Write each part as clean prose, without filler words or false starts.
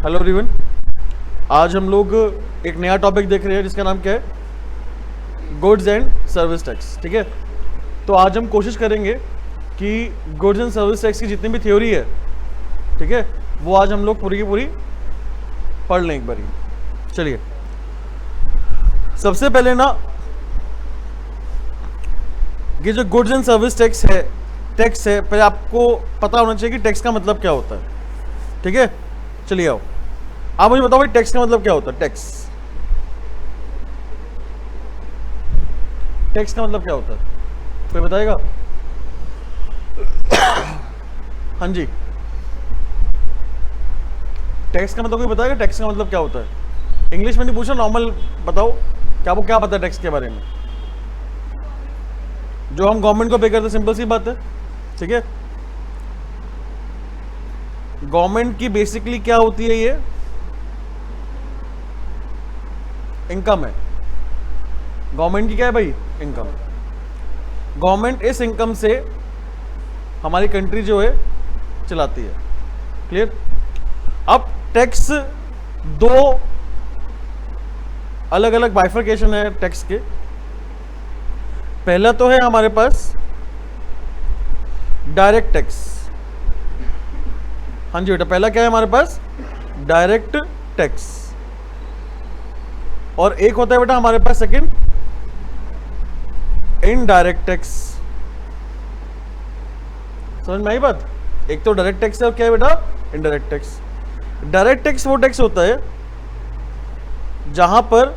Hello everyone, आज हम लोग एक नया टॉपिक देख रहे हैं जिसका नाम क्या है, गुड्स एंड सर्विस टैक्स। ठीक है, तो आज हम कोशिश करेंगे कि गुड्स एंड सर्विस टैक्स की जितनी भी थ्योरी है, ठीक है, वो आज हम लोग पूरी की पूरी पढ़ लें एक बारी। चलिए, सबसे पहले ना ये जो गुड्स एंड सर्विस टैक्स है, पहले आपको पता होना चाहिए कि टैक्स का मतलब क्या होता है। ठीक है, चलिए आओ, आप मुझे बताओ भाई टैक्स का मतलब क्या होता है। टैक्स का मतलब क्या होता है, कोई बताएगा? हाँ जी, टैक्स का मतलब कोई बताएगा? टैक्स का मतलब क्या होता है? इंग्लिश में नहीं पूछा, नॉर्मल बताओ कि आपको क्या पता है टैक्स के बारे में। जो हम गवर्नमेंट को पे करते हैं, सिंपल सी बात है। ठीक है, गवर्नमेंट की बेसिकली क्या होती है, ये इनकम है। गवर्नमेंट की क्या है भाई? इनकम। गवर्नमेंट इस इनकम से हमारी कंट्री जो है चलाती है। क्लियर? अब टैक्स दो अलग अलग बाइफरकेशन है टैक्स के। पहला तो है हमारे पास डायरेक्ट टैक्स। हाँ जी बेटा, पहला क्या है हमारे पास? Direct tax. और एक होता है बेटा हमारे पास सेकंड, इनडायरेक्ट टैक्स। समझ में आई बात? एक तो डायरेक्ट टैक्स है और क्या है बेटा? Indirect tax. डायरेक्ट टैक्स वो टैक्स होता है जहां पर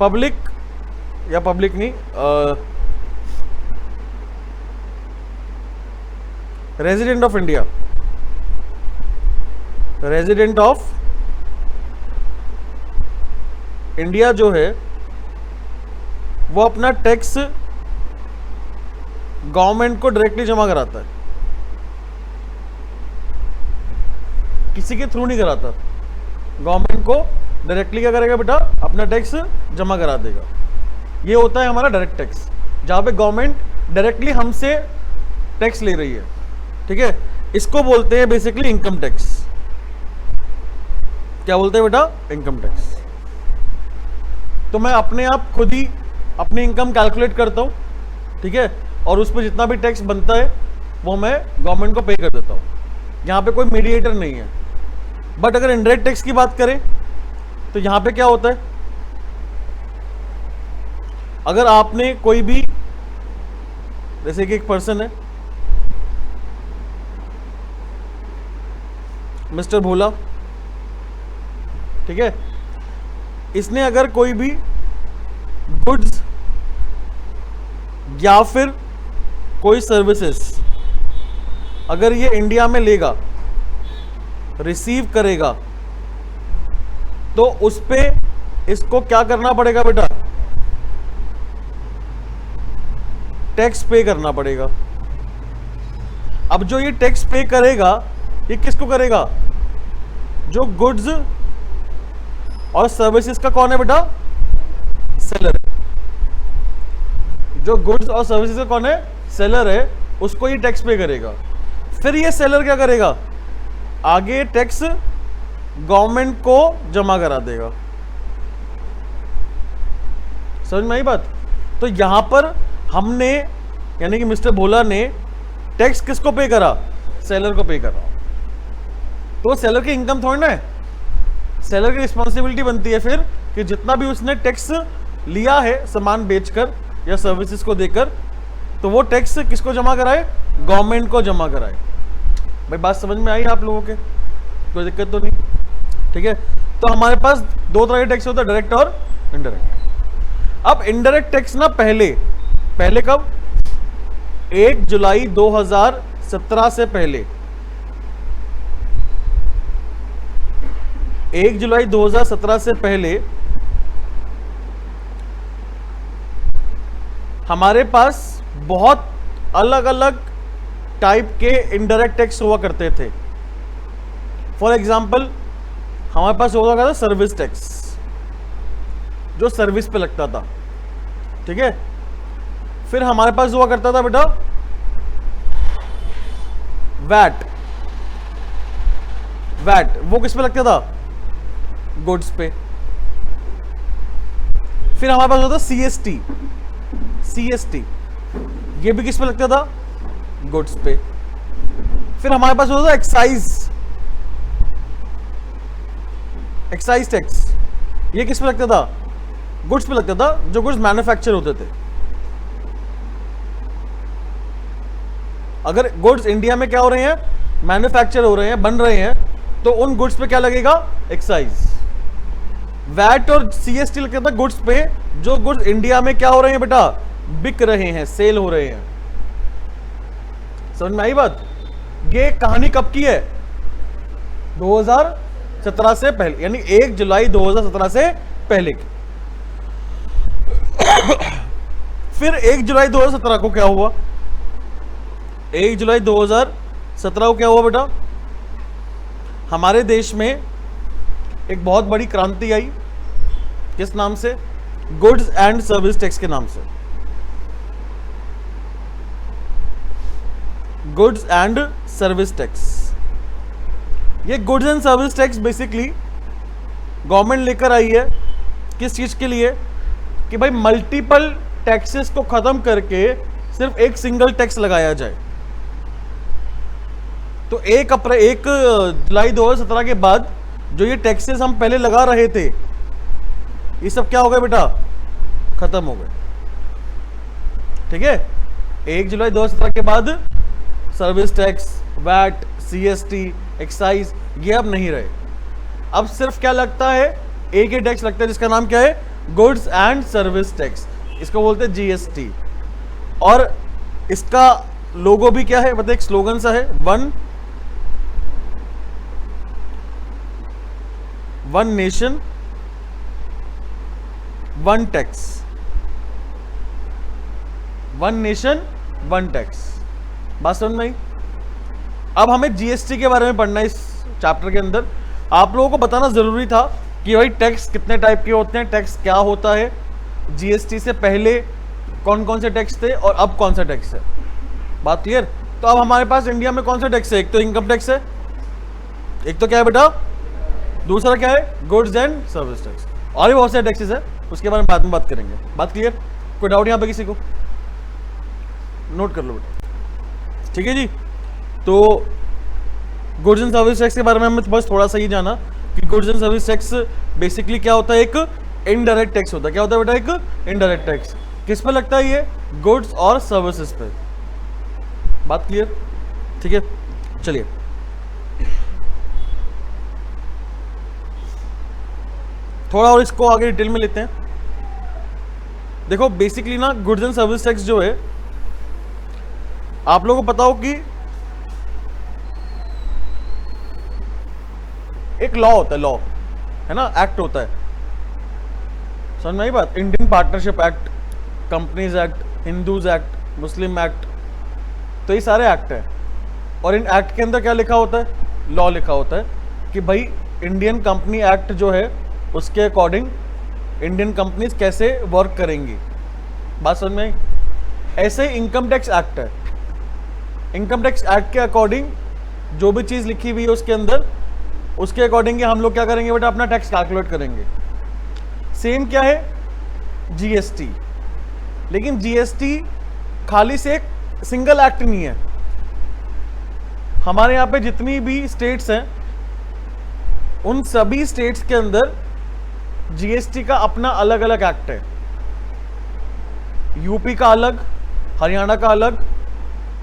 पब्लिक या पब्लिक नहीं, resident of India, resident of India जो है वो अपना टैक्स गवर्नमेंट को डायरेक्टली जमा कराता है, किसी के थ्रू नहीं कराता। गवर्नमेंट को डायरेक्टली क्या करेगा बेटा? अपना टैक्स जमा करा देगा। ये होता है हमारा डायरेक्ट टैक्स, जहां पे गवर्नमेंट डायरेक्टली हमसे टैक्स ले रही है। ठीक है, इसको बोलते हैं बेसिकली इनकम टैक्स। क्या बोलते हैं बेटा? Income tax. तो मैं अपने आप खुद ही अपनी इनकम कैलकुलेट करता हूं, ठीक है, और उस पर जितना भी टैक्स बनता है वो मैं गवर्नमेंट को पे कर देता हूं। यहां पे कोई मीडिएटर नहीं है। बट अगर इनडायरेक्ट टैक्स की बात करें तो यहां पे क्या होता है, अगर आपने कोई भी, जैसे कि एक पर्सन है मिस्टर भोला, ठीक है, इसने अगर कोई भी गुड्स या फिर कोई सर्विसेज अगर ये इंडिया में लेगा, रिसीव करेगा, तो उस पे इसको क्या करना पड़ेगा बेटा? टैक्स पे करना पड़ेगा। अब जो ये टैक्स पे करेगा, ये किसको करेगा? जो गुड्स और सर्विसेज का कौन है बेटा? सेलर है। जो गुड्स और सर्विसेज का कौन है? सेलर है, उसको ये टैक्स पे करेगा। फिर ये सेलर क्या करेगा? आगे टैक्स गवर्नमेंट को जमा करा देगा। समझ में आई बात? तो यहां पर हमने, यानी कि मिस्टर भोला ने टैक्स किसको पे करा? सेलर को पे करा। तो सेलर की इनकम थोड़ी ना है, सेलर की रिस्पॉन्सिबिलिटी बनती है फिर कि जितना भी उसने टैक्स लिया है सामान बेचकर या सर्विसेज को देकर, तो वो टैक्स किसको जमा कराए? गवर्नमेंट को जमा कराए। भाई बात समझ में आई आप लोगों के? कोई दिक्कत तो नहीं? ठीक है, तो हमारे पास दो तरह के टैक्स होता है, डायरेक्ट और इनडायरेक्ट। अब इनडायरेक्ट टैक्स ना पहले कब? 1 जुलाई 2017 से पहले, 1 जुलाई 2017 से पहले हमारे पास बहुत अलग अलग टाइप के इनडायरेक्ट टैक्स हुआ करते थे। फॉर एग्जाम्पल हमारे पास होता था सर्विस टैक्स, जो सर्विस पे लगता था। ठीक है, फिर हमारे पास हुआ करता था बेटा वैट, वैट वो किस पे लगता था? गुड्स पे। फिर हमारे पास होता था सीएसटी, सीएसटी ये भी किस पे लगता था? गुड्स पे। फिर हमारे पास होता था एक्साइज, एक्साइज टैक्स, ये किस पे लगता था? गुड्स पे लगता था, जो गुड्स मैन्युफैक्चर होते थे। अगर गुड्स इंडिया में क्या हो रहे हैं? मैन्युफैक्चर हो रहे हैं, बन रहे हैं, तो उन गुड्स पे क्या लगेगा? एक्साइज। वैट और सीएसटी लगता था गुड्स पे, जो गुड्स इंडिया में क्या हो रहे हैं बेटा? बिक रहे हैं, सेल हो रहे हैं। समझ में आई बात? ये कहानी कब की है? 2017 से पहले, यानी 1 जुलाई 2017 से पहले की। फिर 1 जुलाई 2017 को क्या हुआ? 1 जुलाई 2017 को क्या हुआ बेटा? हमारे देश में एक बहुत बड़ी क्रांति आई। किस नाम से? गुड्स एंड सर्विस टैक्स के नाम से। Goods and service tax. ये goods and service tax basically government लेकर आई है किस चीज के लिए? कि भाई मल्टीपल टैक्सेस को खत्म करके सिर्फ एक सिंगल टैक्स लगाया जाए। तो 1 जुलाई 2017 के बाद जो ये टैक्सेस हम पहले लगा रहे थे, ये सब क्या हो गए बेटा? खत्म हो गए। ठीक है, 1 जुलाई 2017 के बाद service tax, VAT, CST, excise ये अब नहीं रहे। अब सिर्फ क्या लगता है? एक ही टैक्स लगता है जिसका नाम क्या है? Goods and service tax. इसको बोलते हैं जीएसटी। और इसका लोगो भी क्या है? मतलब एक स्लोगन सा है, one nation one tax, one nation one tax. बात समझ में आई? अब हमें जीएसटी के बारे में पढ़ना है इस चैप्टर के अंदर। आप लोगों को बताना जरूरी था कि भाई टैक्स कितने टाइप के होते हैं, टैक्स क्या होता है, जीएसटी से पहले कौन कौन से टैक्स थे और अब कौन सा टैक्स है। बात क्लियर? तो अब हमारे पास इंडिया में कौन सा टैक्स है? एक तो इनकम टैक्स है, एक तो क्या है बेटा? दूसरा क्या है? Goods and service tax. और भी बहुत सारे टैक्सेस है, उसके बारे में बाद में बात करेंगे। बात क्लियर? कोई डाउट यहाँ पे किसी को? नोट कर लो बेटा। ठीक है जी। तो गुड्स एंड सर्विस टैक्स के बारे में हमें बस थोड़ा सा ही जाना कि goods and service tax basically क्या होता है? एक इनडायरेक्ट टैक्स होता है। क्या होता है बेटा? एक इनडायरेक्ट टैक्स। किस पे लगता है ये? गुड्स और सर्विसेज पे। बात क्लियर? ठीक है, चलिए थोड़ा और इसको आगे डिटेल में लेते हैं। देखो बेसिकली ना गुड्स एंड सर्विस टैक्स जो है, आप लोगों को पता हो कि एक लॉ होता है, लॉ है ना, एक्ट होता है। समझ में आई बात? Indian partnership act, companies act, Hindus act, Muslim act, तो ये सारे एक्ट हैं। और इन एक्ट के अंदर क्या लिखा होता है? लॉ लिखा होता है कि भाई इंडियन कंपनी एक्ट जो है उसके अकॉर्डिंग इंडियन कंपनीज कैसे वर्क करेंगी। बात समझ में आई? ऐसे ही इनकम टैक्स एक्ट है। इनकम टैक्स एक्ट के अकॉर्डिंग जो भी चीज़ लिखी हुई है उसके अंदर, उसके अकॉर्डिंग हम लोग क्या करेंगे बेटा? अपना टैक्स कैलकुलेट करेंगे। सेम क्या है? जीएसटी। लेकिन जीएसटी खाली से एक सिंगल एक्ट नहीं है। हमारे यहाँ पे जितनी भी स्टेट्स हैं, उन सभी स्टेट्स के अंदर जीएसटी का अपना अलग अलग एक्ट है। यूपी का अलग, हरियाणा का अलग,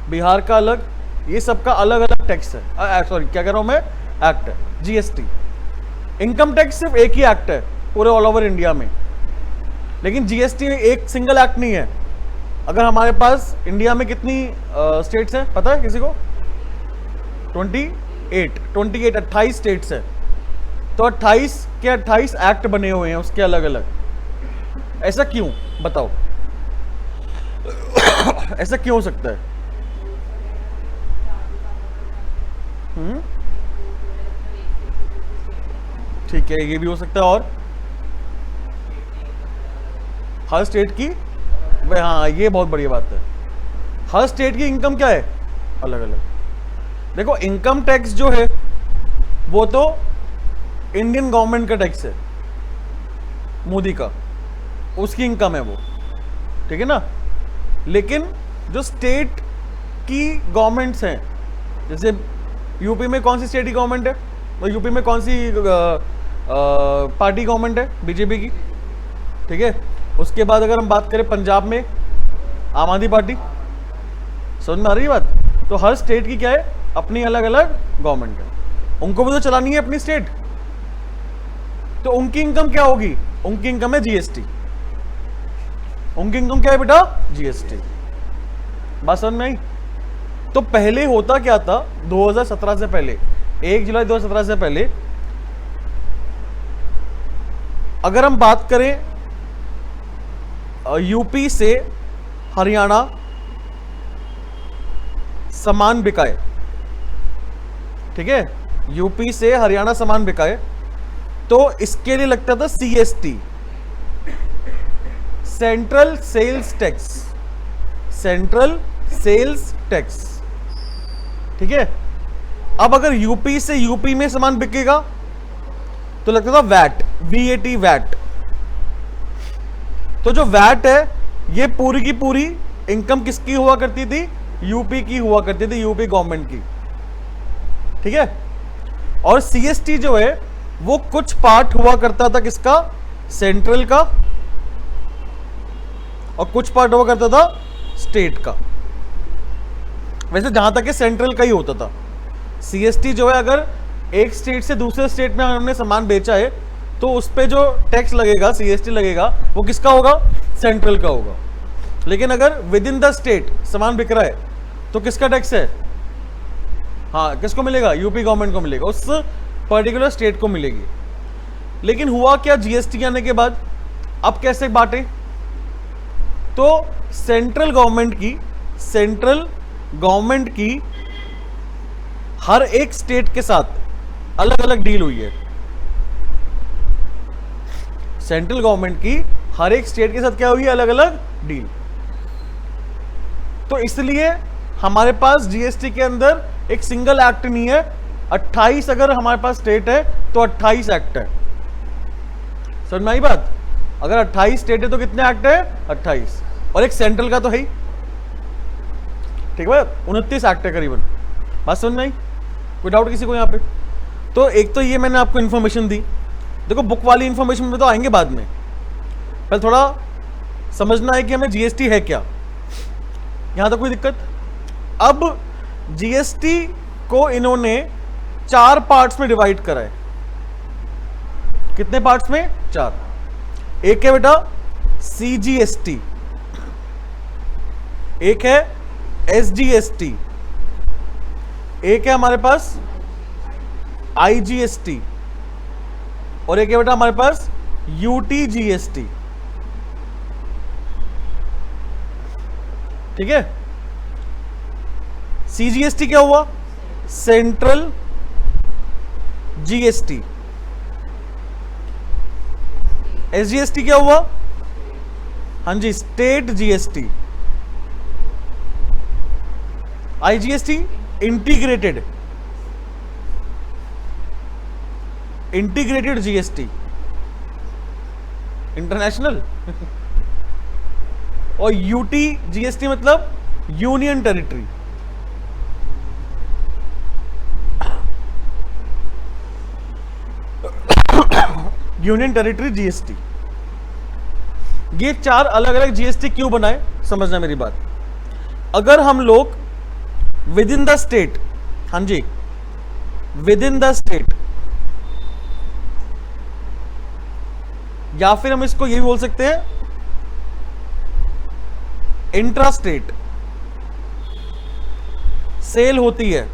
बिहार का अलग, ये सबका अलग अलग टैक्स है। सॉरी क्या कह रहा हूं मैं? एक्ट है जीएसटी। इनकम टैक्स सिर्फ एक ही एक्ट है पूरे ऑल ओवर इंडिया में, लेकिन जीएसटी एक सिंगल एक्ट नहीं है। अगर हमारे पास इंडिया में कितनी स्टेट्स हैं पता है किसी को? 28 स्टेट्स है। तो 28 के 28 एक्ट बने हुए हैं उसके अलग अलग। ऐसा क्यों बताओ? ऐसा क्यों हो सकता है? ठीक है, ये भी हो सकता है। और हर स्टेट की, हाँ ये बहुत बढ़िया बात है, हर स्टेट की इनकम क्या है? अलग अलग। देखो इनकम टैक्स जो है वो तो इंडियन गवर्नमेंट का टैक्स है, मोदी का, उसकी इनकम है वो, ठीक है ना। लेकिन जो स्टेट की गवर्नमेंट्स हैं, जैसे यूपी में कौन सी स्टेट की गवर्नमेंट है, और यूपी में कौन सी पार्टी गवर्नमेंट है, बीजेपी की, ठीक है। उसके बाद अगर हम बात करें पंजाब में आम आदमी पार्टी, समझ में आ रही है बात। तो हर स्टेट की क्या है, अपनी अलग अलग गवर्नमेंट है, उनको भी तो चलानी है अपनी स्टेट। तो उनकी इनकम क्या होगी, उनकी इनकम है जीएसटी। उनकी इनकम क्या है बेटा, जीएसटी। बात समझ में आई। तो पहले होता क्या था, 2017 से पहले, 1 जुलाई 2017 से पहले, अगर हम बात करें यूपी से हरियाणा सामान बिकाए, ठीक है, यूपी से हरियाणा सामान बिकाए, तो इसके लिए लगता था CST, central sales tax, central sales tax, ठीक है। अब अगर यूपी से यूपी में सामान बिकेगा तो लगता था वैट, वीएटी, वैट। तो जो वैट है ये पूरी की पूरी इनकम किसकी हुआ करती थी, यूपी की हुआ करती थी, यूपी गवर्नमेंट की, ठीक है। और सीएसटी जो है वो कुछ पार्ट हुआ करता था किसका, सेंट्रल का, और कुछ पार्ट हुआ करता था स्टेट का। वैसे जहां तक है सेंट्रल का ही होता था। सीएसटी जो है, अगर एक स्टेट से दूसरे स्टेट में हमने सामान बेचा है तो उस पे जो टैक्स लगेगा, सीएसटी लगेगा, वो किसका होगा, सेंट्रल का होगा। लेकिन अगर विद इन द स्टेट सामान बिक रहा है तो किसका टैक्स है, हाँ, किसको मिलेगा, यूपी गवर्नमेंट को मिलेगा, उस पर्टिकुलर स्टेट को मिलेगी। लेकिन हुआ क्या, जीएसटी आने के बाद अब कैसे बांटे, तो सेंट्रल गवर्नमेंट की हर एक स्टेट के साथ अलग अलग डील हुई है। सेंट्रल गवर्नमेंट की हर एक स्टेट के साथ क्या हुई है, अलग अलग डील। तो इसलिए हमारे पास जीएसटी के अंदर एक सिंगल एक्ट नहीं है, 28 अगर हमारे पास स्टेट है तो 28 एक्ट है। समझ में आई बात। अगर 28 स्टेट है तो कितने एक्ट है, 28, और एक सेंट्रल का तो है ही, ठीक है, 29 एक्ट है करीबन। बात समझ में आई, कोई डाउट किसी को यहाँ पे। तो एक तो ये मैंने आपको इन्फॉर्मेशन दी, देखो बुक वाली इन्फॉर्मेशन में तो आएंगे बाद में, पहले थोड़ा समझना है कि हमें जीएसटी है क्या, यहां तक कोई दिक्कत। अब जीएसटी को इन्होंने 4 पार्ट्स में डिवाइड करा है। कितने पार्ट्स में, 4। एक है बेटा सीजीएसटी, एक है एसजीएसटी, एक है हमारे पास आईजीएसटी, और एक है बेटा हमारे पास यूटीजीएसटी, ठीक है। सीजीएसटी क्या हुआ, सेंट्रल जीएसटी। एसजीएसटी क्या हुआ, हाँ जी, state GST. IGST integrated GST, international. और यूटी जीएसटी मतलब union territory. Union territory GST. ये 4 अलग अलग जीएसटी क्यों बनाए, समझना मेरी बात। अगर हम लोग विद इन द स्टेट, हाँ जी, विद इन द स्टेट, या फिर हम इसको ये भी बोल सकते हैं इंट्रा स्टेट सेल होती है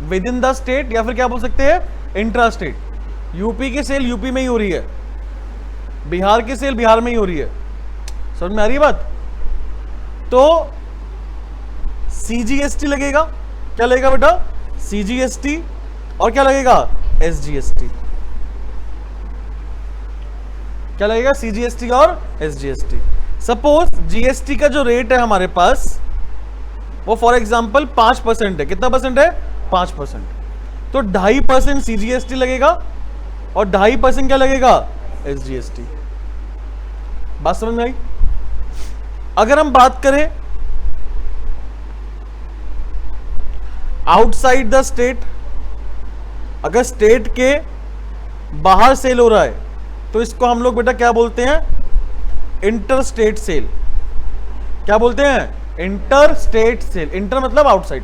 विद इन द स्टेट, या फिर क्या बोल सकते हैं, इंट्रा स्टेट। यूपी की सेल यूपी में ही हो रही है, बिहार की सेल बिहार में ही हो रही है। समझ में आ रही है बात। तो सीजीएसटी लगेगा, क्या लगेगा बेटा, सीजीएसटी, और क्या लगेगा, एसजीएसटी। क्या लगेगा, सीजीएसटी और एसजीएसटी। सपोज जीएसटी का जो रेट है हमारे पास वो फॉर एग्जांपल 5% है। कितना परसेंट है, 5%। तो 2.5% CGST लगेगा और 2.5% क्या लगेगा, SGST। बात समझ में आई? अगर हम बात करें आउटसाइड द स्टेट, अगर स्टेट के बाहर सेल हो रहा है तो इसको हम लोग बेटा क्या बोलते हैं, इंटर स्टेट सेल। क्या बोलते हैं, इंटर स्टेट सेल। इंटर मतलब आउटसाइड।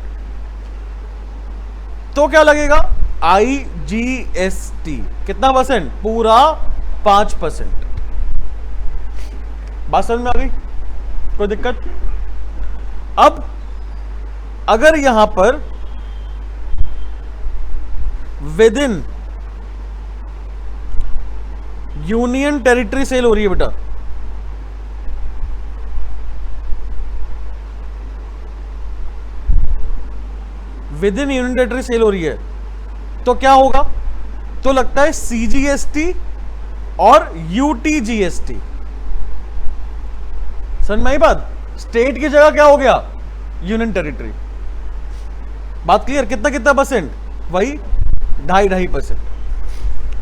तो क्या लगेगा, IGST। कितना परसेंट, पूरा 5%। बात समझ में आ गई, कोई दिक्कत? अब अगर यहां पर within union territory sale हो रही है बेटा, within union territory sale हो रही है, तो क्या होगा, तो लगता है CGST और UTGST। समझ में आई बात? स्टेट की जगह क्या हो गया, यूनियन टेरिटरी। बात क्लियर? कितना कितना परसेंट, वही 2.5%।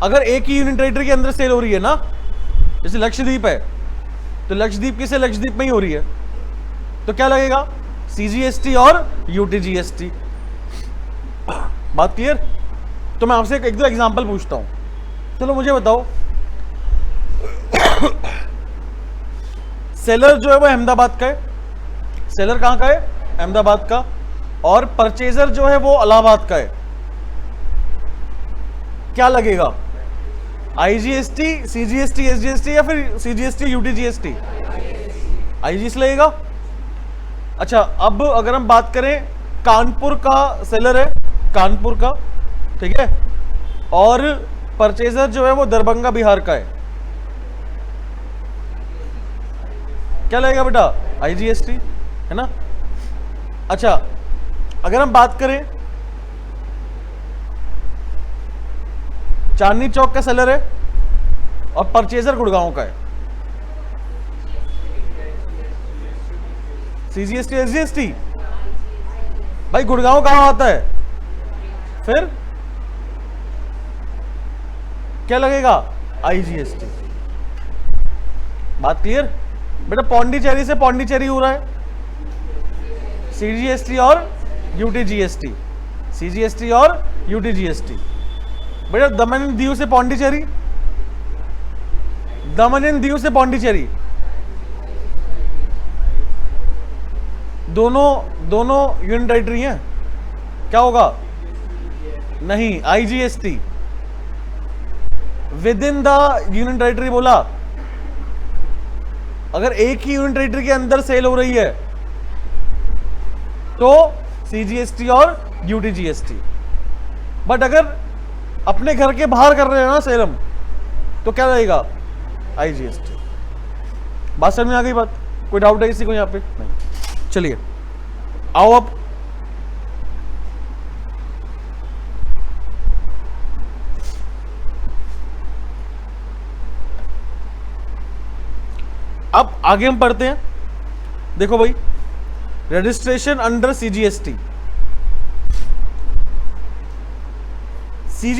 अगर एक ही यूनियन टेरिटरी के अंदर सेल हो रही है ना, जैसे लक्षद्वीप है, तो लक्षद्वीप की से लक्षद्वीप में ही हो रही है, तो क्या लगेगा, CGST और UTGST। बात क्लियर? तो मैं आपसे एक दो एग्जांपल पूछता हूं, चलो मुझे बताओ। सेलर जो है वो अहमदाबाद का है, सेलर कहां का है, अहमदाबाद का, और परचेजर जो है वो इलाहाबाद का है। क्या लगेगा, IGST, CGST, SGST या फिर CGST, UTGST? IGST लगेगा। अच्छा, अब अगर हम बात करें, कानपुर का सेलर है, कानपुर का, ठीक है, और परचेजर जो है वो दरभंगा बिहार का है, क्या लगेगा बेटा, IGST, है ना। अच्छा, अगर हम बात करें चांदनी चौक का सेलर है और परचेजर गुड़गांव का है, CGST, SGST? भाई गुड़गांव कहां आता है, फिर क्या लगेगा, IGST। बात क्लियर? बेटा पौंडीचेरी से पौंडीचेरी हो रहा है, CGST और UTGST, CGST और UTGST। बेटा दमन एंड दीव से पौंडीचेरी, दमन एंड दीव से पौंडीचेरी, दोनों यूनियन टेरिटरी हैं, क्या होगा, नहीं, IGST। With in the union territory बोला, अगर एक ही यूनियन टेरिटरी के अंदर सेल हो रही है तो CGST और UTGST। बट अगर अपने घर के बाहर कर रहे हैं ना सेलम, तो क्या रहेगा, IGST। बात समझ में आ गई बात? कोई डाउट है किसी को यहाँ पे? नहीं। चलिए आओ अब आगे हम पढ़ते हैं। देखो भाई, रजिस्ट्रेशन अंडर CGST,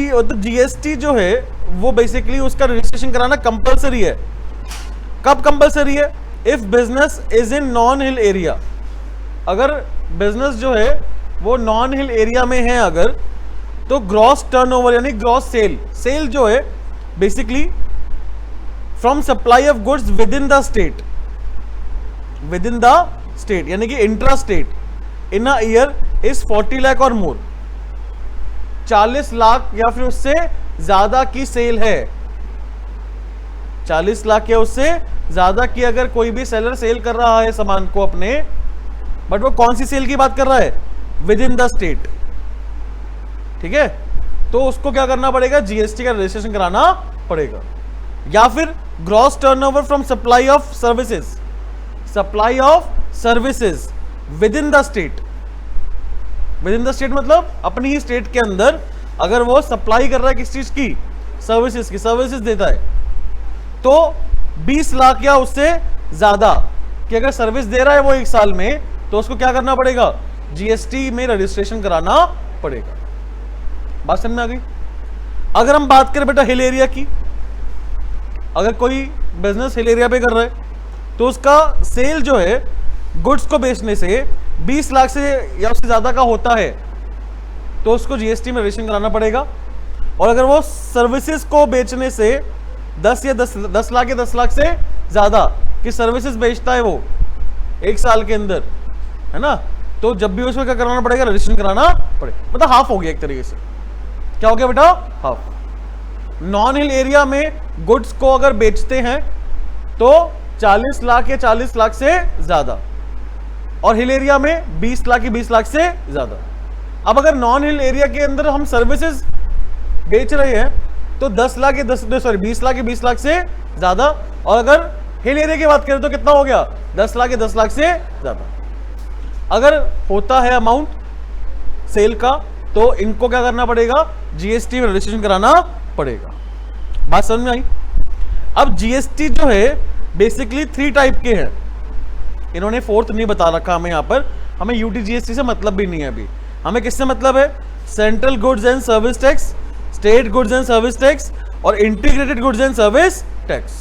मतलब GST जो है वो बेसिकली उसका रजिस्ट्रेशन कराना कंपलसरी है। कब कंपलसरी है, if business is in non hill area. अगर बिजनेस जो है वो नॉन हिल एरिया में है अगर, तो ग्रॉस टर्नओवर यानी ग्रॉस सेल जो है basically from supply of goods with in the state, यानी कि intra state in a year is 40 lakh और मोर। 40 लाख या फिर उससे ज्यादा की सेल है, 40 लाख या उससे ज्यादा की अगर कोई भी सेलर सेल कर रहा है सामान को अपने, बट वो कौन सी सेल की बात कर रहा है, विद इन द स्टेट, ठीक है, तो उसको क्या करना पड़ेगा, GST का रजिस्ट्रेशन कराना पड़ेगा। या फिर gross turnover from supply of services with in the state. With in the state मतलब अपनी ही स्टेट के अंदर अगर वो सप्लाई कर रहा है किस चीज की, सर्विसेज देता है, तो 20 लाख या उससे ज्यादा कि अगर सर्विस दे रहा है वो एक साल में, तो उसको क्या करना पड़ेगा, GST में रजिस्ट्रेशन कराना पड़ेगा। बात समझ में आ गई? अगर हम बात करें बेटा हिल एरिया की, अगर कोई बिजनेस हिल एरिया पे कर रहा है तो उसका सेल जो है गुड्स को बेचने से 20 लाख से या उससे ज्यादा का होता है तो उसको जीएसटी में रजिस्ट्रेशन कराना पड़ेगा। और अगर वो सर्विसेज को बेचने से 10 लाख या 10 लाख से ज्यादा की सर्विसेज बेचता है वो एक साल के अंदर, है ना, तो जब भी उसको क्या कराना पड़ेगा, रजिस्ट्रेशन कराना पड़ेगा। मतलब हाफ हो गया एक तरीके से। क्या हो गया बेटा? हाफ। नॉन हिल एरिया में गुड्स को अगर बेचते हैं तो 40 लाख या 40 लाख से ज्यादा, और हिल एरिया में 20 लाख या 20 लाख से ज्यादा। अब अगर नॉन हिल एरिया के अंदर हम सर्विसेज बेच रहे हैं तो 20 लाख या 20 लाख से ज्यादा, और अगर हिल एरिया की बात करें तो कितना हो गया? 10 लाख या 10 लाख से ज्यादा। अगर होता है अमाउंट सेल का तो इनको क्या करना पड़ेगा? जीएसटी में रजिस्ट्रेशन कराना पड़ेगा। बात समझ में आई? अब जीएसटी जो है बेसिकली 3 टाइप के हैं, इन्होंने 4th नहीं बता रखा हमें यहां पर, हमें यूटी जीएसटी से मतलब भी नहीं है अभी। हमें किससे मतलब है? Central goods and service tax, state goods and service tax और integrated goods and service tax.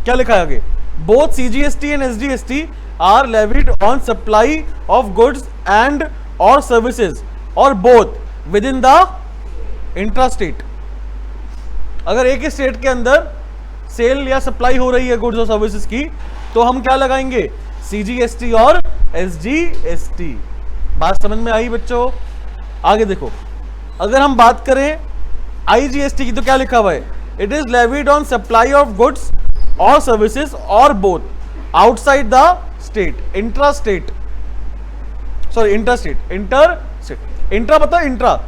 क्या लिखा है आगे? Both CGST and SGST are levied on supply of goods and और सर्विसेज और both within the intra state. अगर एक ही state के अंदर सेल या सप्लाई हो रही है गुड्स और सर्विसेज की तो हम क्या लगाएंगे? सीजीएसटी और एसजीएसटी। बात समझ में आई बच्चों? आगे देखो, अगर हम बात करें आईजीएसटी की तो क्या लिखा हुआ है? It is levied on supply of goods और सर्विसेज और both outside the state, intra state, sorry inter state, inter state. Intra मतलब इंट्रा,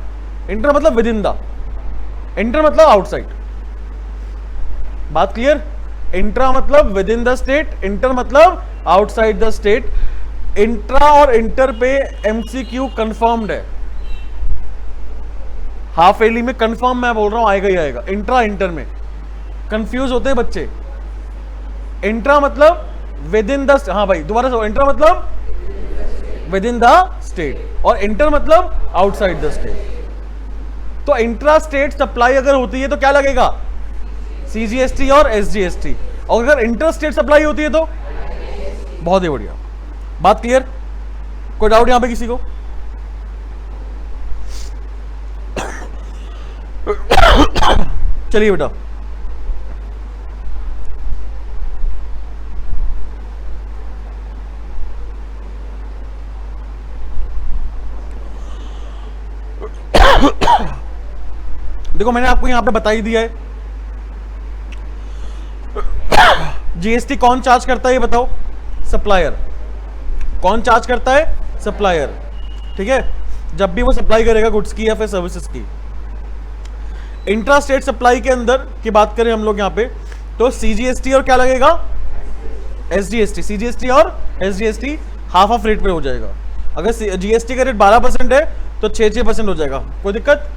इंटर मतलब विद इन द, इंटर मतलब आउटसाइड। बात क्लियर? इंट्रा मतलब with in the state, inter मतलब outside the state. Intra और inter पे MCQ confirmed है, half Eli में कंफर्म मैं बोल रहा हूं आएगा ही आएगा। इंट्रा इंटर में कंफ्यूज होते हैं बच्चे। इंट्रा मतलब विद इन द, हाँ भाई दोबारा से, इंट्रा मतलब विद इन द स्टेट और इंटर मतलब आउटसाइड द स्टेट। तो इंट्रा स्टेट सप्लाई अगर होती है तो क्या लगेगा? सीजीएसटी और एसजीएसटी। और अगर इंटर स्टेट सप्लाई होती है तो बहुत ही बढ़िया। बात क्लियर? कोई डाउट यहां पे किसी को? चलिए बेटा, देखो मैंने आपको यहां पे बता ही दिया है जीएसटी कौन चार्ज करता है ये बताओ? सप्लायर। कौन चार्ज करता है? सप्लायर। ठीक है, जब भी वो सप्लाई करेगा गुड्स की या फिर सर्विसेज की। इंट्रा स्टेट सप्लाई के अंदर की बात करें हम लोग यहां पे तो सीजीएसटी और क्या लगेगा? एसजीएसटी। सीजीएसटी और एसजीएसटी हाफ ऑफ रेट पे हो जाएगा। अगर जीएसटी का रेट 12% है तो 6% हो जाएगा, कोई दिक्कत?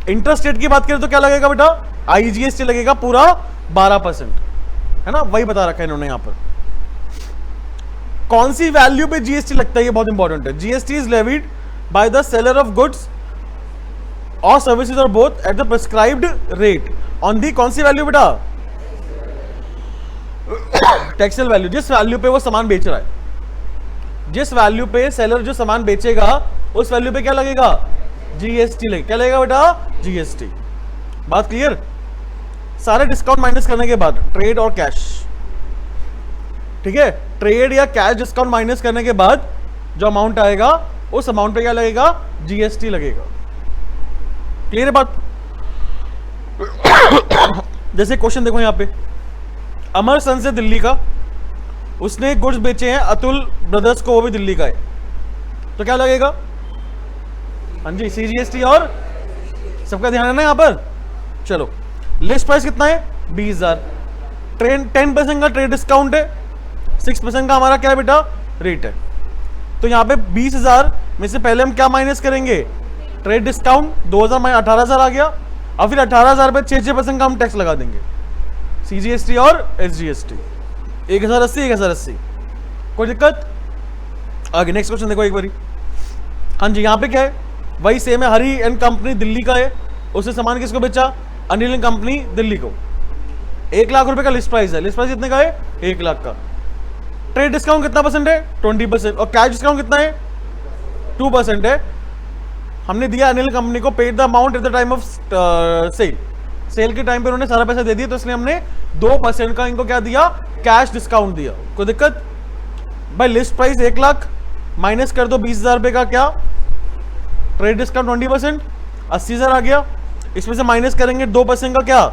इंट्रा स्टेट की बात करें तो क्या लगेगा बेटा? आईजीएसटी लगेगा पूरा 12%, है ना, वही बता रखा है इन्होंने यहां पर। कौन सी वैल्यू पे जीएसटी लगता है ये बहुत इंपॉर्टेंट है। GST is levied by the seller of goods और सर्विसेज और both at the prescribed rate on the, कौन सी वैल्यू बेटा? टैक्सेबल वैल्यू, जिस वैल्यू पे वो सामान बेच रहा है, जिस वैल्यू पे सेलर जो सामान बेचेगा उस वैल्यू पे क्या लगेगा? जीएसटी लगेगा। क्या लगेगा बेटा? जीएसटी। बात क्लियर? सारे डिस्काउंट माइनस करने के बाद ट्रेड और कैश, ठीक है, ट्रेड या कैश डिस्काउंट माइनस करने के बाद जो अमाउंट आएगा उस अमाउंट पे क्या लगेगा? जीएसटी लगेगा। क्लियर है बात? जैसे क्वेश्चन देखो यहां पे, अमर सन से दिल्ली का, उसने गुड्स बेचे हैं अतुल ब्रदर्स को, वो भी दिल्ली का है, तो क्या लगेगा? हाँ जी, सीजीएसटी और सबका ध्यान है ना यहां पर। चलो, लिस्ट प्राइस कितना है? 20,000। 10% का ट्रेड डिस्काउंट है, 6% का हमारा क्या है बेटा? रेट है। तो यहां पे 20,000 में से पहले हम क्या माइनस करेंगे? Trade discount. 2,000 माइनस 18,000 आ गया। अब फिर 18,000 पे 6% का हम टैक्स लगा देंगे, सीजीएसटी और एसजीएसटी। 1,080, 1,080। कोई दिक्कत? आगे नेक्स्ट क्वेश्चन देखो एक बारी। हाँ जी, यहाँ पे क्या है? वही सेम है, हरी एंड कंपनी दिल्ली का है, उसने सामान किसको बेचा? अनिल एंड कंपनी दिल्ली को। 1 लाख रुपए का लिस्ट प्राइस है, लिस्ट प्राइस कितने का है? 1 लाख का। ट्रेड डिस्काउंट कितना परसेंट है? 20%। और कैश डिस्काउंट कितना है? 2% है। हमने दिया अनिल कंपनी को, paid the amount at the time of sale, sale के टाइम पे उन्होंने सारा पैसा दे दिया, तो इसलिए हमने 2% का इनको क्या दिया? कैश डिस्काउंट दिया। कोई दिक्कत? भाई लिस्ट प्राइस 1 लाख माइनस कर दो 20,000 रुपए का क्या? ट्रेड डिस्काउंट 20%, 80,000 आ गया। इसमें से माइनस करेंगे 2% का क्या?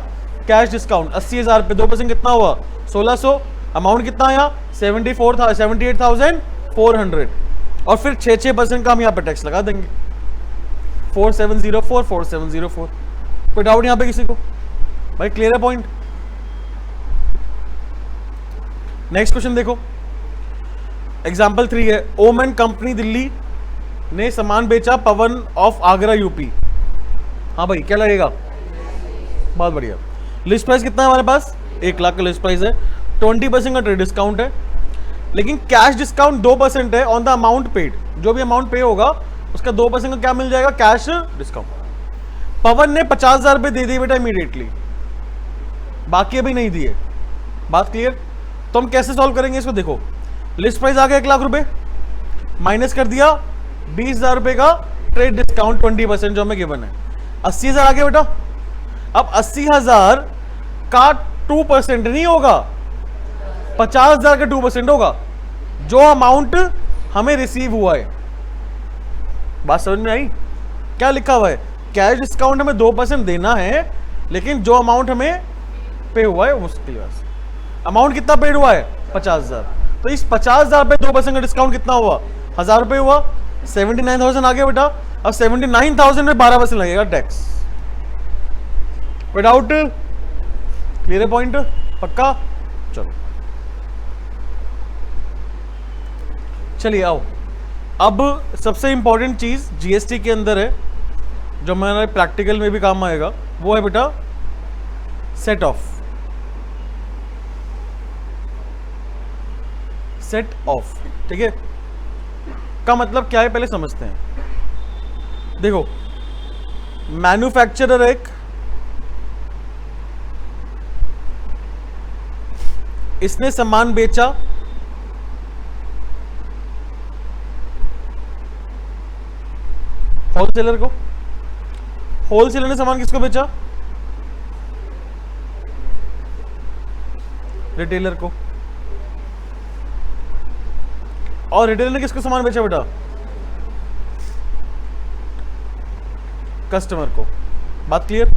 Cash discount. 80,000 पे 2% कितना हुआ? 1600। अमाउंट कितना आया? 78,400। और फिर 6% का हम यहाँ पे टैक्स लगा देंगे, 4704 4704। कोई डाउट यहाँ पे किसी को? भाई क्लियर है पॉइंट? नेक्स्ट क्वेश्चन देखो, एग्जाम्पल 3 है। ओमन कंपनी दिल्ली ने सामान बेचा पवन ऑफ आगरा यूपी। हाँ भाई क्या लगेगा? बहुत बढ़िया। लिस्ट प्राइस कितना है हमारे पास? 1 लाख का लिस्ट प्राइस है, 20% का ट्रेड डिस्काउंट है, लेकिन कैश डिस्काउंट 2% है ऑन द अमाउंट पेड। जो भी अमाउंट पे होगा उसका 2% का क्या मिल जाएगा? Cash discount. पवन ने 50,000 रुपए दे दिए बेटा इमीडिएटली, बाकी अभी नहीं दिए। बात क्लियर? तो हम कैसे सॉल्व करेंगे इसको? देखो, लिस्ट प्राइस आ गया 1 लाख रुपए, माइनस कर दिया 20,000 रुपए का ट्रेड डिस्काउंट 20% जो हमें गिवन है, 80,000 आ गया बेटा। अब 80,000 का 2% नहीं होगा, 50,000 का 2% होगा, जो अमाउंट हमें रिसीव हुआ है। बात समझ में आई? क्या लिखा हुआ है? कैश डिस्काउंट हमें 2% देना है, लेकिन जो अमाउंट हमें पे हुआ है उसके लिए अमाउंट कितना पेड हुआ है? 50,000। तो इस 50,000 पे 2% का डिस्काउंट कितना हुआ? 1,000 रुपए हुआ, 79,000 आ गया बेटा। अब 79,000 में 12% लगेगा टैक्स। विदाउट क्लियर है पॉइंट? पक्का? चलो चलिए आओ, अब सबसे इंपॉर्टेंट चीज जीएसटी के अंदर है, जो हमारे प्रैक्टिकल में भी काम आएगा, वो है बेटा सेट ऑफ। सेट ऑफ, ठीक है? का मतलब क्या है पहले समझते हैं। देखो, मैन्युफैक्चरर एक, इसने सामान बेचा होलसेलर को, होलसेलर ने सामान किसको बेचा? रिटेलर को। और रिटेलर ने किसको सामान बेचा बेटा? कस्टमर को। बात क्लियर?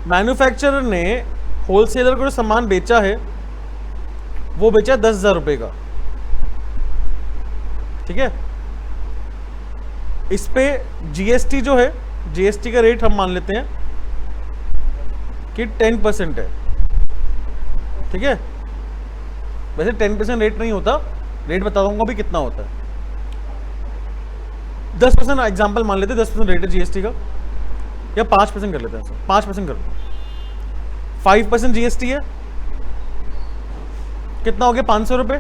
मैन्युफैक्चरर ने होलसेलर को जो सामान बेचा है वो बेचा 10,000 रुपए का, ठीक है? इस पे जीएसटी जो है, जीएसटी का रेट हम मान लेते हैं कि 10% है, ठीक है? वैसे 10% रेट नहीं होता, रेट बता दूंगा भी कितना होता है। 10% एग्जांपल मान लेते हैं, 10% रेट है जीएसटी का, या 5% कर लेते हैं, 5% कर लो। 5% जीएसटी है, कितना हो गया? 500 रुपए,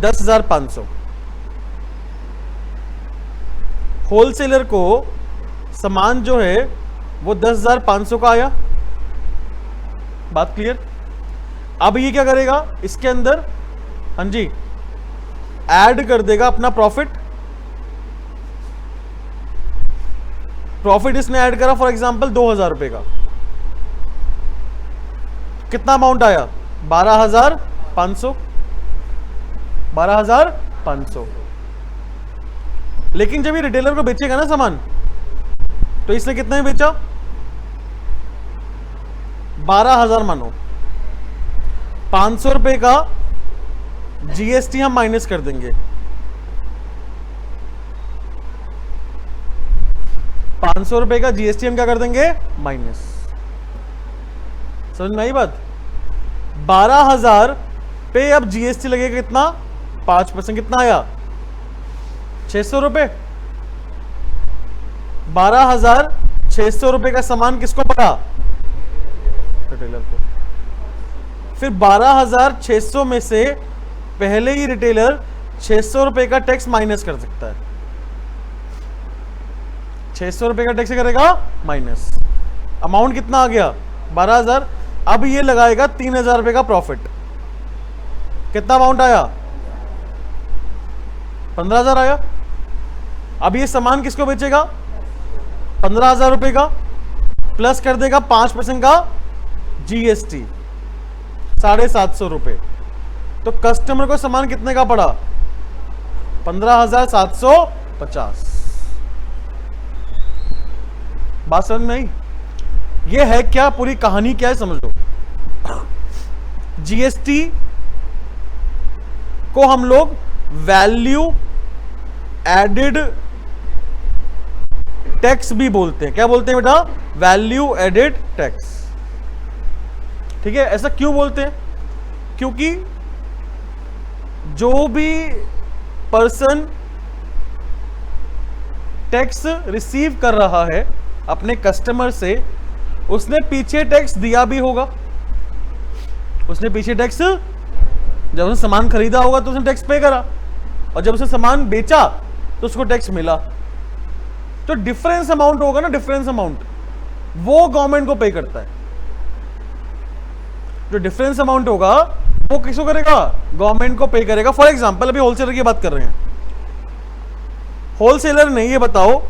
10,500। होलसेलर को सामान जो है वो 10,500 का आया। बात क्लियर? अब ये क्या करेगा इसके अंदर? हाँ जी, ऐड कर देगा अपना प्रॉफिट। प्रॉफिट इसने ऐड करा फॉर एग्जांपल 2,000 रुपए का, कितना अमाउंट आया? 12,500। 12,500। लेकिन जब ये रिटेलर को बेचेगा ना सामान, तो इसने कितने में बेचा? 12,000 मानो, 500 रुपए का जीएसटी हम माइनस कर देंगे। 500 रुपए का जीएसटी हम क्या कर देंगे? माइनस। समझ में आई बात? 12,000 पे अब जीएसटी लगेगा कितना? 5%। कितना आया? 600 रुपए। 12,600 रुपए का सामान किसको पड़ा? रिटेलर को। फिर 12,600 में से पहले ही रिटेलर 600 रुपए का टैक्स माइनस कर सकता है। 600 रुपए का टैक्स करेगा माइनस, अमाउंट कितना आ गया 12,000। अब ये लगाएगा 3,000 रुपए का प्रॉफिट, कितना अमाउंट आया 15,000 आया। अब ये सामान किसको बेचेगा 15,000 रुपए का, प्लस कर देगा 5% का जीएसटी 750 रुपए, तो कस्टमर को सामान कितने का पड़ा 15,750। बात समझ में आई? ये है क्या, पूरी कहानी क्या है समझ लो। जीएसटी को हम लोग वैल्यू एडेड टैक्स भी बोलते हैं। क्या बोलते हैं बेटा, वैल्यू एडेड टैक्स। ठीक है, ऐसा क्यों बोलते हैं, क्योंकि जो भी पर्सन टैक्स रिसीव कर रहा है अपने कस्टमर से, उसने पीछे टैक्स दिया भी होगा। उसने पीछे टैक्स, जब उसने सामान खरीदा होगा तो उसने टैक्स पे करा, और जब उसने सामान बेचा तो उसको टैक्स मिला। तो डिफरेंस अमाउंट होगा ना, डिफरेंस अमाउंट वो गवर्नमेंट को पे करता है। जो डिफरेंस अमाउंट होगा वो किसको करेगा, गवर्नमेंट को पे करेगा। फॉर एग्जांपल अभी होलसेलर की बात कर रहे हैं, होलसेलर ने ये बताओ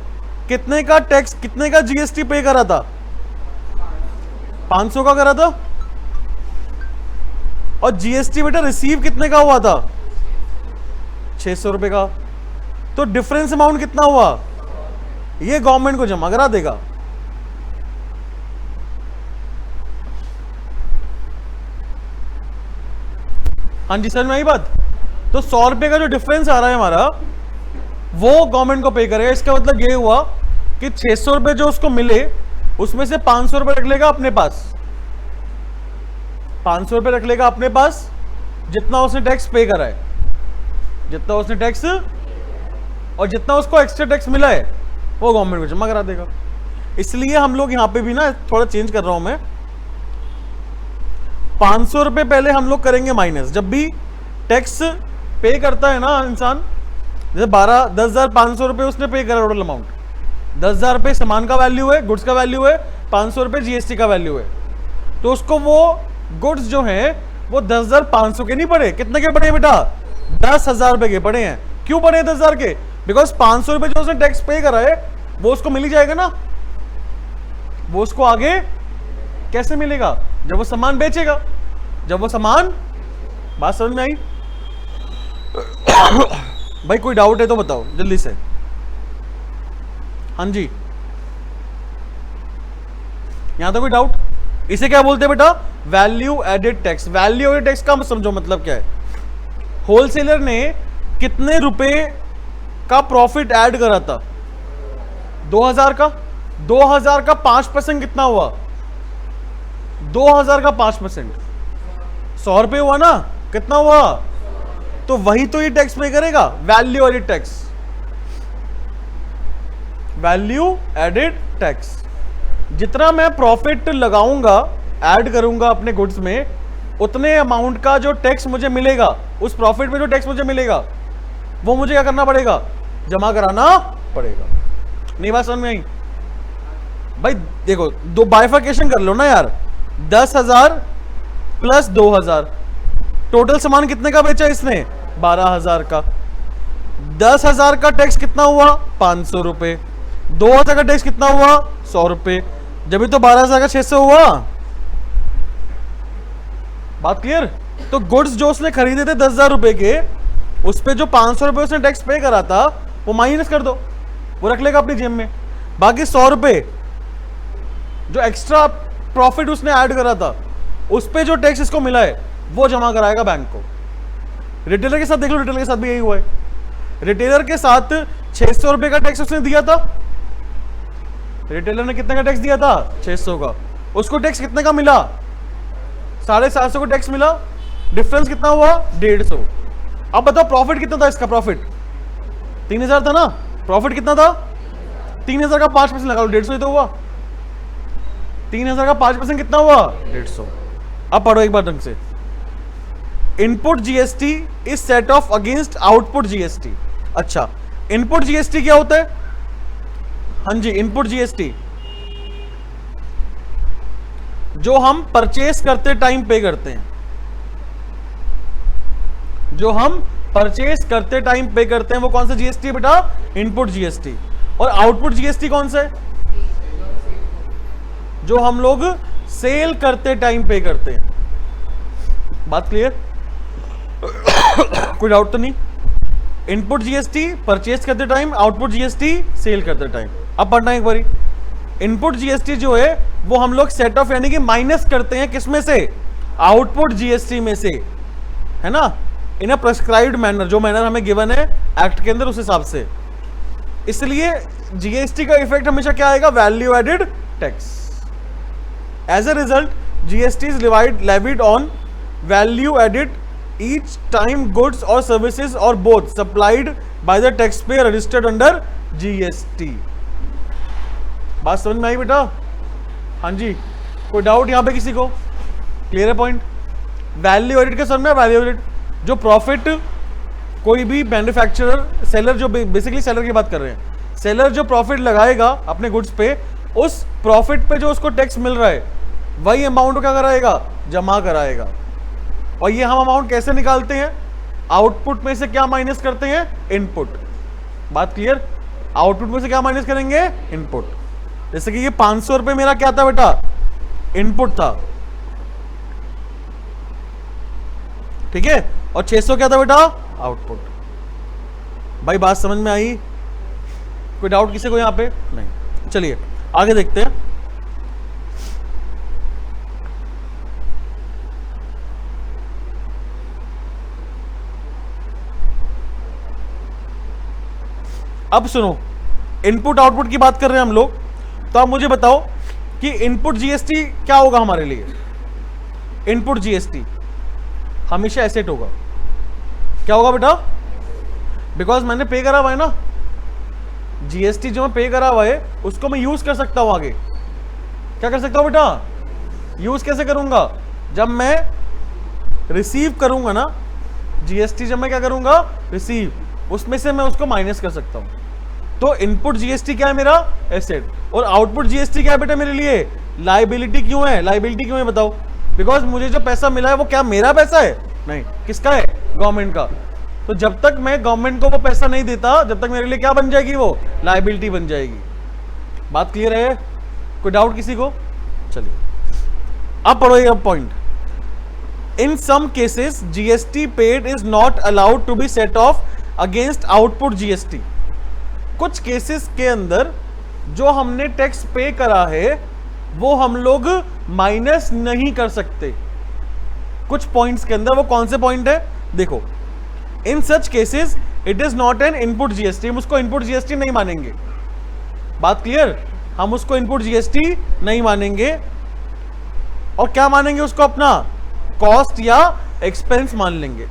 कितने का टैक्स, कितने का जीएसटी पे करा था, 500 का करा था, और जीएसटी बेटा रिसीव कितने का हुआ था 600 रुपए का। तो डिफरेंस अमाउंट कितना हुआ, ये गवर्नमेंट को जमा करा देगा। हाँ जी सर, में आई बात। तो 100 रुपए का जो डिफरेंस आ रहा है हमारा, वो गवर्नमेंट को पे करेगा। इसका मतलब ये हुआ कि 600 रुपए जो उसको मिले उसमें से 500 रुपए रख लेगा अपने पास, 500 रुपए रख लेगा अपने पास, जितना उसने टैक्स पे करा है, जितना उसने टैक्स, और जितना उसको एक्स्ट्रा टैक्स मिला है वो गवर्नमेंट को जमा करा देगा। इसलिए हम लोग यहां पे भी ना थोड़ा चेंज कर रहा हूं मैं, 500 रुपए पहले हम लोग करेंगे माइनस। जब भी टैक्स पे करता है ना इंसान, जैसे 10,500 रुपए उसने पे करा टोटल अमाउंट, 10,000 रुपए सामान का वैल्यू है, गुड्स का वैल्यू है, 500 रुपए जीएसटी का वैल्यू है, तो उसको वो गुड्स जो है वो 10,500 के नहीं पड़े, कितने के पड़े बेटा 10,000 रुपए के पड़े हैं। क्यों पड़े 10,000 के, बिकॉज 500 रुपए जो उसने टैक्स पे करा है वो उसको मिल ही जाएगा ना। वो उसको आगे कैसे मिलेगा, जब वो सामान बेचेगा, जब वो सामान, बात समझ में आई भाई? कोई डाउट है तो बताओ जल्दी से। हाँ जी, यहां तो कोई डाउट? इसे क्या बोलते हैं बेटा, value added tax. Value added tax का समझो मतलब क्या है। होलसेलर ने कितने रुपए का प्रॉफिट ऐड करा था, 2,000 का, 2,000 का 5% कितना हुआ, 2,000 का 5% 100 रुपए हुआ ना, कितना हुआ, तो वही तो ये टैक्स पे करेगा, value added tax, value added tax. जितना मैं प्रॉफिट लगाऊंगा, ऐड करूंगा अपने गुड्स में, उतने अमाउंट का जो टैक्स मुझे मिलेगा, उस प्रॉफिट में जो टैक्स मुझे मिलेगा वो मुझे क्या करना पड़ेगा, जमा कराना पड़ेगा। नहीं बात समझ में आई भाई? देखो दो बाइफर्केशन कर लो ना यार, 10,000 प्लस 2,000, टोटल सामान कितने का बेचा इसने 12,000 का, 10,000 का टैक्स कितना हुआ 500 रुपए, 2,000 का टैक्स कितना हुआ 100 रुपए, जब तो 12,000 का 600 हुआ। बात क्लियर? तो गुड्स जो उसने खरीदे थे 10,000 रुपए के, उस पे जो 500 रुपए उसने टैक्स पे करा था वो माइनस कर दो, वो रख लेगा अपनी जेब में। बाकी 100 रुपए जो एक्स्ट्रा प्रॉफिट उसने ऐड करा था, उस पे जो टैक्स इसको मिला है वो जमा कराएगा बैंक को। रिटेलर के साथ देख लो, रिटेलर के साथ भी यही हुआ है। रिटेलर के साथ 600 रुपए का टैक्स उसने दिया था, रिटेलर ने कितने का टैक्स दिया था 600 का, उसको टैक्स कितने का मिला 750 का टैक्स मिला, डिफरेंस कितना हुआ 150। अब बताओ प्रॉफिट कितना था इसका, प्रॉफिट 3,000 था ना, प्रॉफिट कितना था 3,000 का 5% लगा लो, 150 ही तो हुआ। 3,000 का 5% कितना हुआ 150। अब पढ़ो एक बार ढंग से, input GST is set off against output GST. अच्छा, इनपुट जीएसटी क्या होता है? हाँ जी, इनपुट जीएसटी जो हम परचेस करते टाइम पे करते हैं, जो हम परचेस करते टाइम पे करते हैं, वो कौन सा जीएसटी है बेटा? Input GST. और आउटपुट जीएसटी कौन सा है? जो हम लोग सेल करते टाइम पे करते हैं। बात क्लियर? कोई डाउट तो नहीं? इनपुट जीएसटी परचेस करते टाइम, आउटपुट जीएसटी सेल करते टाइम। अब पढ़ना एक बारी। इनपुट जीएसटी जो है वो हम लोग सेट ऑफ यानी कि माइनस करते हैं किसमें से? आउटपुट जीएसटी में से, है ना, इन अ प्रेस्क्राइब्ड मैनर, जो मैनर हमें गिवन है एक्ट के अंदर उस हिसाब से। इसलिए जीएसटी का इफेक्ट हमेशा क्या आएगा? Value added tax. As a result GST is levied on value added each time goods or services or both supplied by the taxpayer registered under GST। बात समझ में आई बेटा? हाँ जी, कोई डाउट यहाँ पे किसी को? क्लियर है पॉइंट? वैल्यू एडिड का समझ में? वैल्यू एडिड जो प्रॉफिट कोई भी मैन्युफैक्चरर, सेलर, जो बेसिकली सेलर की बात कर रहे हैं, सेलर जो प्रॉफिट लगाएगा अपने गुड्स पे, उस प्रॉफिट पे जो उसको टैक्स मिल रहा है वही अमाउंट क्या कराएगा? जमा कराएगा। और ये हम अमाउंट कैसे निकालते हैं? आउटपुट में से क्या माइनस करते हैं? इनपुट। बात क्लियर? आउटपुट में से क्या माइनस करेंगे? इनपुट। जैसे कि ये 500 रुपए मेरा क्या था बेटा? इनपुट था, ठीक है, और 600 क्या था बेटा? आउटपुट। भाई बात समझ में आई? कोई डाउट किसी को यहां पे? नहीं। चलिए आगे देखते हैं। अब सुनो, इनपुट आउटपुट की बात कर रहे हैं हम लोग, तो आप मुझे बताओ कि इनपुट जीएसटी क्या होगा हमारे लिए? इनपुट जीएसटी हमेशा एसेट होगा। क्या होगा बेटा? बिकॉज मैंने पे करा हुआ है ना, जीएसटी जो मैं पे करा हुआ है उसको मैं यूज कर सकता हूं आगे। क्या कर सकता हूं बेटा? यूज कैसे करूंगा? जब मैं रिसीव करूंगा ना जीएसटी, जब मैं क्या करूंगा? रिसीव, उसमें से मैं उसको माइनस कर सकता हूं। तो इनपुट जीएसटी क्या है मेरा? एसेट। और आउटपुट जीएसटी क्या है बेटा मेरे लिए? लायबिलिटी। क्यों है लायबिलिटी? क्यों है बताओ? बिकॉज मुझे जो पैसा मिला है वो क्या मेरा पैसा है? नहीं। किसका है? गवर्नमेंट का। तो जब तक मैं गवर्नमेंट को वो पैसा नहीं देता, जब तक मेरे लिए क्या बन जाएगी? वो लायबिलिटी बन जाएगी। बात क्लियर है? कोई डाउट किसी को? चलिए अब पढ़ो ये point. In some cases GST paid is not allowed to be set off against output GST. कुछ केसेस के अंदर जो हमने टैक्स पे करा है वो हम लोग माइनस नहीं कर सकते कुछ पॉइंट्स के अंदर। वो कौन से पॉइंट है? देखो, in such cases it is not an input GST. हम उसको इनपुट जीएसटी नहीं मानेंगे। बात क्लियर? हम उसको इनपुट जीएसटी नहीं मानेंगे। और क्या मानेंगे उसको? अपना कॉस्ट या एक्सपेंस मान लेंगे।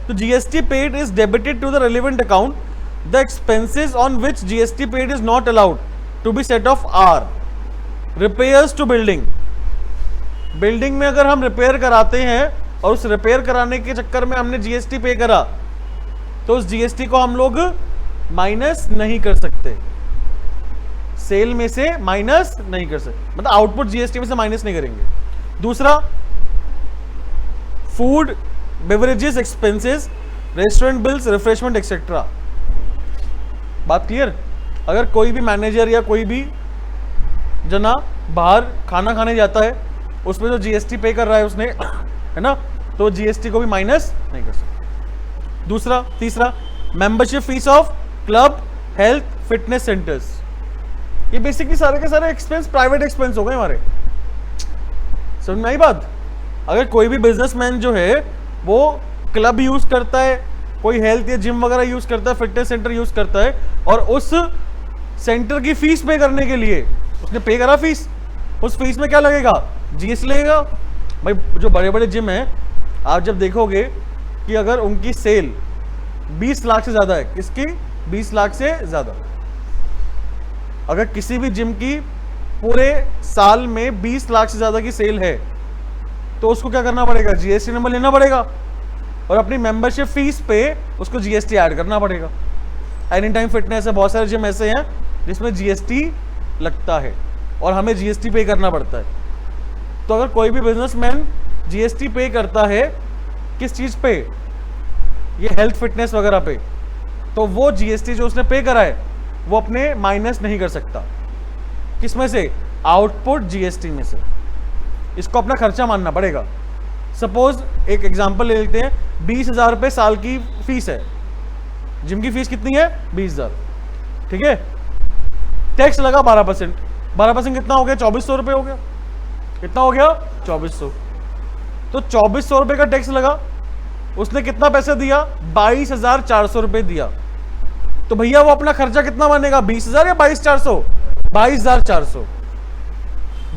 तो GST paid is debited to the relevant account. The expenses on which GST paid is not allowed to be set off are repairs to building. Building में अगर हम रिपेयर कराते हैं और उस रिपेयर कराने के चक्कर में हमने जीएसटी पे करा, तो उस जीएसटी को हम लोग माइनस नहीं कर सकते, सेल में से माइनस नहीं कर सकते, मतलब आउटपुट जीएसटी में से माइनस नहीं करेंगे। दूसरा, food beverages expenses, restaurant bills, refreshment etcetera. बात क्लियर? अगर कोई भी मैनेजर या कोई भी जना बाहर खाना खाने जाता है, उसमें जो जीएसटी पे कर रहा है उसने, है ना, तो जीएसटी को भी माइनस नहीं कर सकते। दूसरा, तीसरा, membership fees of club, health, fitness centres. ये बेसिकली सारे के सारे एक्सपेंस प्राइवेट एक्सपेंस हो गए हमारे। समझ में आई बात? अगर कोई भी बिजनेसमैन जो है वो क्लब यूज करता है, कोई हेल्थ या जिम वगैरह यूज करता है, फिटनेस सेंटर यूज करता है, और उस सेंटर की फीस पे करने के लिए उसने पे करा फीस, उस फीस में क्या लगेगा? जीएसटी लगेगा। भाई जो बड़े बड़े जिम हैं, आप जब देखोगे कि अगर उनकी सेल 20 लाख से ज्यादा है, किसकी? 20 लाख से ज्यादा। अगर किसी भी जिम की पूरे साल में 20 लाख से ज्यादा की सेल है, तो उसको क्या करना पड़ेगा? जीएसटी नंबर लेना पड़ेगा। और अपनी मेंबरशिप फीस पे उसको जीएसटी ऐड करना पड़ेगा। एनी टाइम फिटनेस है, बहुत सारे जिम ऐसे हैं जिसमें जीएसटी लगता है और हमें जीएसटी पे करना पड़ता है। तो अगर कोई भी बिजनेसमैन जीएसटी पे करता है किस चीज पे, ये हेल्थ फिटनेस वगैरह पे, तो वो जीएसटी जो उसने पे करा है वो अपने माइनस नहीं कर सकता। किस में से? आउटपुट जीएसटी में से। इसको अपना खर्चा मानना पड़ेगा। सपोज एक एग्जांपल ले लेते हैं, 20,000 रुपये साल की फीस है, जिम की फीस कितनी है? 20,000, ठीक है। टैक्स लगा 12%, 12% कितना हो गया? 2400 रुपये हो गया। कितना हो गया? 2400। तो 2400 रुपये का टैक्स लगा, उसने कितना पैसा दिया? 22,400 रुपये दिया। तो भैया वो अपना खर्चा कितना मानेगा? 20,000 या 22,400? 22,400।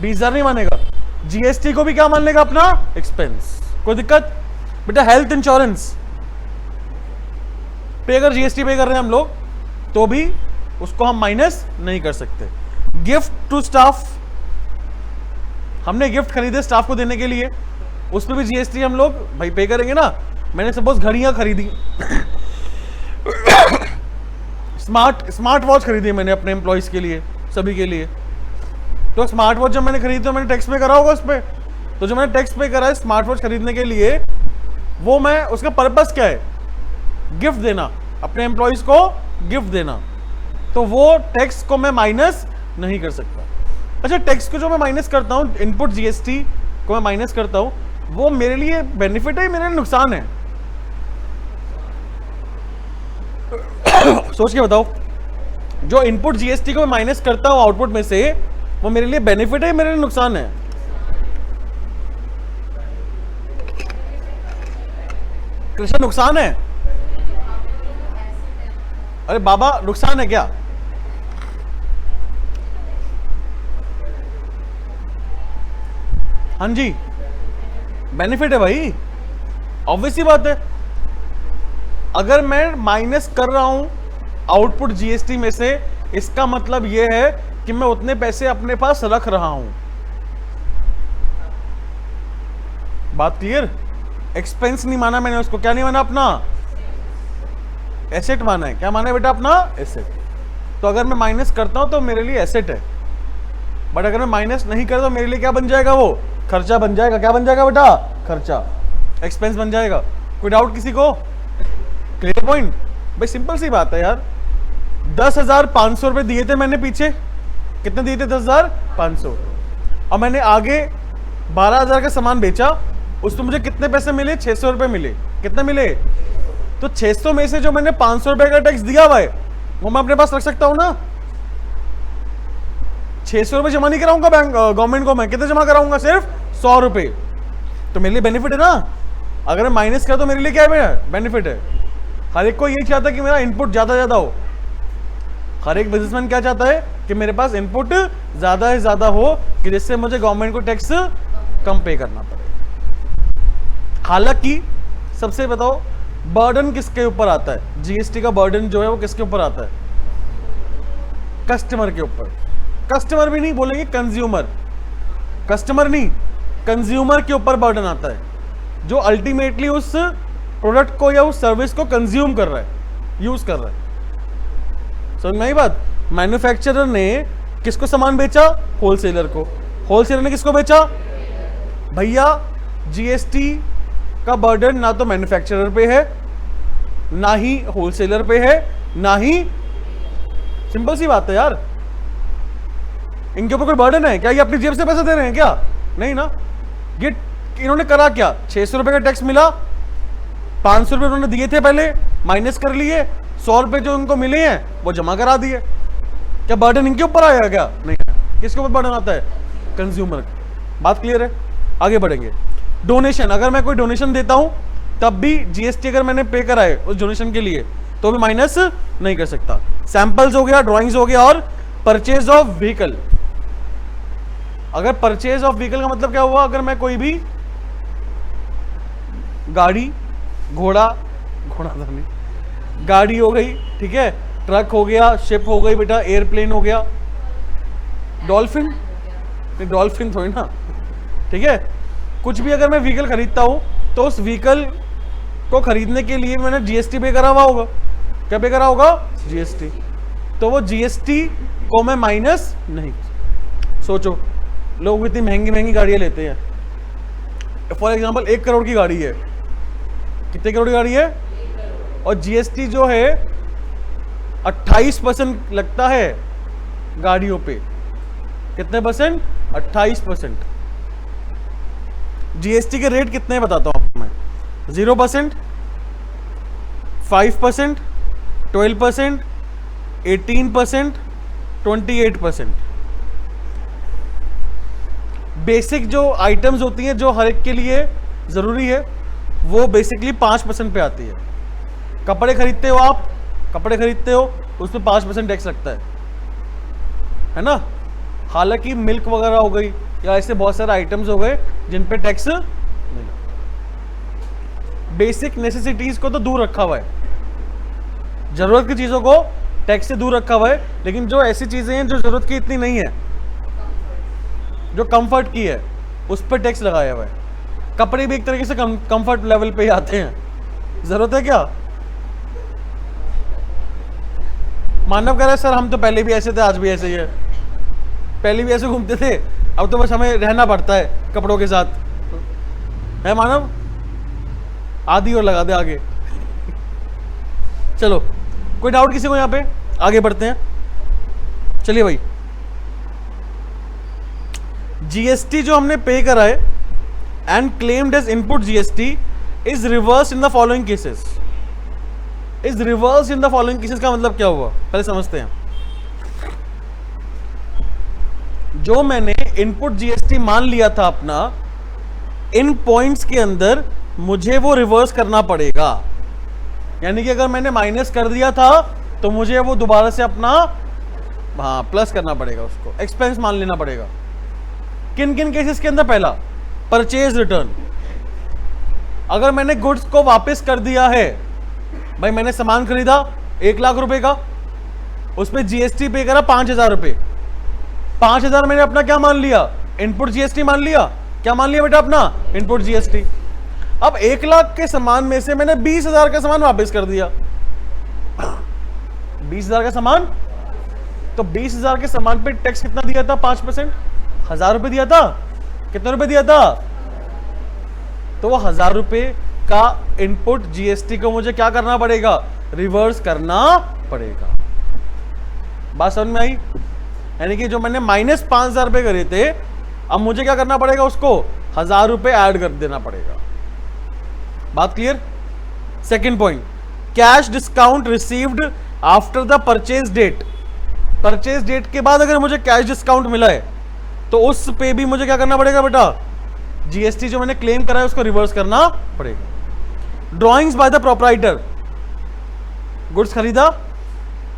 20,000 नहीं मानेगा। जीएसटी को भी क्या मान लेगा? अपना एक्सपेंस। कोई दिक्कत? बेटा हेल्थ इंश्योरेंस पे अगर जीएसटी पे कर रहे हैं हम लोग तो भी उसको हम माइनस नहीं कर सकते। गिफ्ट टू स्टाफ, हमने गिफ्ट खरीदे स्टाफ को देने के लिए, उस पर भी जीएसटी हम लोग भाई पे करेंगे ना। मैंने सपोज घड़ियां खरीदी स्मार्ट वॉच खरीदी मैंने अपने एम्प्लॉइज के लिए, सभी के लिए। तो स्मार्ट वॉच जब मैंने खरीदी तो मैंने टैक्स पे करा होगा उस पर। तो जो मैंने टैक्स पे करा है स्मार्ट वॉच खरीदने के लिए, वो मैं उसका पर्पस क्या है? गिफ्ट देना, अपने एम्प्लॉइज को गिफ्ट देना। तो वो टैक्स को मैं माइनस नहीं कर सकता। अच्छा, टैक्स को जो मैं माइनस करता हूं, इनपुट जीएसटी को मैं माइनस करता हूं, वो मेरे लिए बेनिफिट है, मेरे लिए नुकसान है? सोच के बताओ। जो इनपुट जीएसटी को मैं माइनस करता हूं आउटपुट में से, वो मेरे लिए बेनिफिट है, मेरे लिए नुकसान है? कृष्ण नुकसान है। अरे बाबा नुकसान है क्या? हाँ जी, बेनिफिट है भाई, ऑब्वियस सी बात है। अगर मैं माइनस कर रहा हूं आउटपुट जीएसटी में से, इसका मतलब यह है कि मैं उतने पैसे अपने पास रख रहा हूं। बात क्लियर? एक्सपेंस नहीं माना मैंने उसको। क्या नहीं माना? अपना एसेट माना है। क्या माना है बेटा? अपना एसेट। तो अगर मैं माइनस करता हूं तो मेरे लिए एसेट है, बट अगर मैं माइनस नहीं करता तो मेरे लिए क्या बन जाएगा? वो खर्चा बन जाएगा। क्या बन जाएगा बेटा? खर्चा, एक्सपेंस बन जाएगा। कोई डाउट किसी को? Clear point? भाई सिंपल सी बात है यार। 10,500 रुपए दिए थे मैंने पीछे। कितने दिए थे? 10,500। और मैंने आगे 12,000 का सामान बेचा, उसमें मुझे कितने पैसे मिले? 600 रुपए मिले। कितने मिले? तो 600 में से जो मैंने 500 रुपए का टैक्स दिया हुआ है वो मैं अपने पास रख सकता हूं ना। 600 रुपए जमा नहीं कराऊंगा बैंक गवर्नमेंट को। मैं कितने जमा कराऊंगा? सिर्फ 100 रुपए। तो मेरे लिए बेनिफिट है ना। अगर मैं माइनस कर तो मेरे लिए क्या है? बेनिफिट है। हर एक को यही चाहता है कि मेरा इनपुट ज्यादा हो। हर एक बिजनेसमैन क्या चाहता है कि मेरे पास इनपुट ज्यादा से ज्यादा हो, कि जिससे मुझे गवर्नमेंट को टैक्स कम पे करना पड़े। हालांकि सबसे बताओ, बर्डन किसके ऊपर आता है? जीएसटी का बर्डन जो है वो किसके ऊपर आता है? कस्टमर के ऊपर। कस्टमर भी नहीं बोलेंगे, कंज्यूमर। कस्टमर नहीं, कंज्यूमर के ऊपर बर्डन आता है, जो अल्टीमेटली उस प्रोडक्ट को या उस सर्विस को कंज्यूम कर रहा है, यूज कर रहा है। समझ में आई बात? मैन्युफैक्चरर ने किसको सामान बेचा? होलसेलर को। होलसेलर ने किसको बेचा? भैया जीएसटी का बर्डन ना तो मैन्युफैक्चरर पे है, ना ही होलसेलर पे है, ना ही, सिंपल सी बात है यार, इनके ऊपर कोई बर्डन है क्या? ये अपनी जेब से पैसे दे रहे हैं क्या? नहीं ना। ये इन्होंने करा क्या? 600 रुपए का टैक्स मिला, 500 रुपए उन्होंने दिए थे पहले, माइनस कर लिए, 100 रुपए जो उनको मिले हैं वो जमा करा दिए। क्या बर्डन इनके ऊपर आया क्या? नहीं आया। किसके ऊपर बर्डन आता है? कंज्यूमर का। बात क्लियर है? आगे बढ़ेंगे। डोनेशन, अगर मैं कोई डोनेशन देता हूं तब भी जीएसटी अगर मैंने पे करा है उस डोनेशन के लिए तो भी माइनस नहीं कर सकता। सैंपल्स हो गया, ड्राइंग्स हो गया, और परचेज ऑफ व्हीकल। अगर परचेज ऑफ व्हीकल का मतलब क्या हुआ? अगर मैं कोई भी गाड़ी, घोड़ा तो नहीं, गाड़ी हो गई, ठीक है, ट्रक हो गया, शिप हो गई बेटा, एयरप्लेन हो गया, डॉल्फिन नहीं, डॉल्फिन थोड़ी ना, ठीक है, कुछ भी अगर मैं व्हीकल खरीदता हूं तो उस व्हीकल को खरीदने के लिए मैंने जीएसटी पे करा हुआ होगा। क्या पे करा होगा? जीएसटी। तो वो जीएसटी को मैं माइनस नहीं। सोचो, लोग इतनी महंगी महंगी गाड़ियां लेते हैं। फॉर एग्जांपल 1 करोड़ की गाड़ी है। कितने करोड़ की गाड़ी है? और जीएसटी जो है 28% लगता है गाड़ियों पे। कितने परसेंट? 28%। जीएसटी के रेट कितने बताता हूं आपको मैं। 0%, 5%, 12%, 18%, 28%। बेसिक जो आइटम्स होती हैं जो हर एक के लिए जरूरी है, वो बेसिकली 5% पे आती है। कपड़े खरीदते हो आप, कपड़े खरीदते हो उस पर 5% टैक्स लगता है ना। हालांकि मिल्क वगैरह हो गई या ऐसे बहुत सारे आइटम्स हो गए जिन पे टैक्स नहीं लगता। बेसिक नेसेसिटीज को तो दूर रखा हुआ है, जरूरत की चीजों को टैक्स से दूर रखा हुआ है, लेकिन जो ऐसी चीजें हैं जो जरूरत की इतनी नहीं है, जो कंफर्ट की है, उस पर टैक्स लगाया हुआ है। कपड़े भी एक तरीके से कंफर्ट लेवल पे ही आते हैं। जरूरत है क्या? मानव कह रहा है सर हम तो पहले भी ऐसे थे, आज भी ऐसे ही है। पहले भी ऐसे घूमते थे, अब तो बस हमें रहना पड़ता है कपड़ों के साथ। है मानव? आधी और लगा दे आगे। चलो, कोई डाउट किसी को? यहां पे आगे बढ़ते हैं। चलिए भाई, जीएसटी जो हमने पे करा है and claimed as input GST is reverse in the following cases. Is reverse in the following cases का मतलब क्या हुआ, पहले समझते हैं। जो मैंने इनपुट जीएसटी मान लिया था अपना, इन पॉइंट्स के अंदर मुझे वो रिवर्स करना पड़ेगा। यानी कि अगर मैंने माइनस कर दिया था तो मुझे वो दोबारा से अपना प्लस करना पड़ेगा, उसको एक्सपेंस मान लेना पड़ेगा। किन किन केसेस के अंदर? पहला, परचेज रिटर्न। अगर मैंने गुड्स को वापस कर दिया है, भाई मैंने सामान खरीदा 1 लाख रुपए का, उस पर जीएसटी पे करा 5,000 रुपए। 5,000 मैंने अपना क्या मान लिया? इनपुट जीएसटी मान लिया। क्या मान लिया बेटा? अपना इनपुट जीएसटी। अब 1 लाख के सामान में से मैंने 20,000 का सामान वापस कर दिया। 20,000 का सामान, तो 20,000 के सामान पे टैक्स कितना दिया था? 5%। 1,000 रुपए दिया था। कितने रुपए दिया था? तो वो 1,000 रुपए का इनपुट जीएसटी को मुझे क्या करना पड़ेगा? रिवर्स करना पड़ेगा। बात समझ में आई? यानी कि जो मैंने माइनस 5,000 रुपए करे थे, अब मुझे क्या करना पड़ेगा? उसको 1,000 रुपए ऐड कर देना पड़ेगा। बात clear? Second point, cash discount received after the purchase date. Purchase date के बाद अगर मुझे कैश डिस्काउंट मिला है तो उस पे भी मुझे क्या करना पड़ेगा बेटा? जीएसटी जो मैंने क्लेम करा है उसको रिवर्स करना पड़ेगा। Drawings by the proprietor, goods खरीदा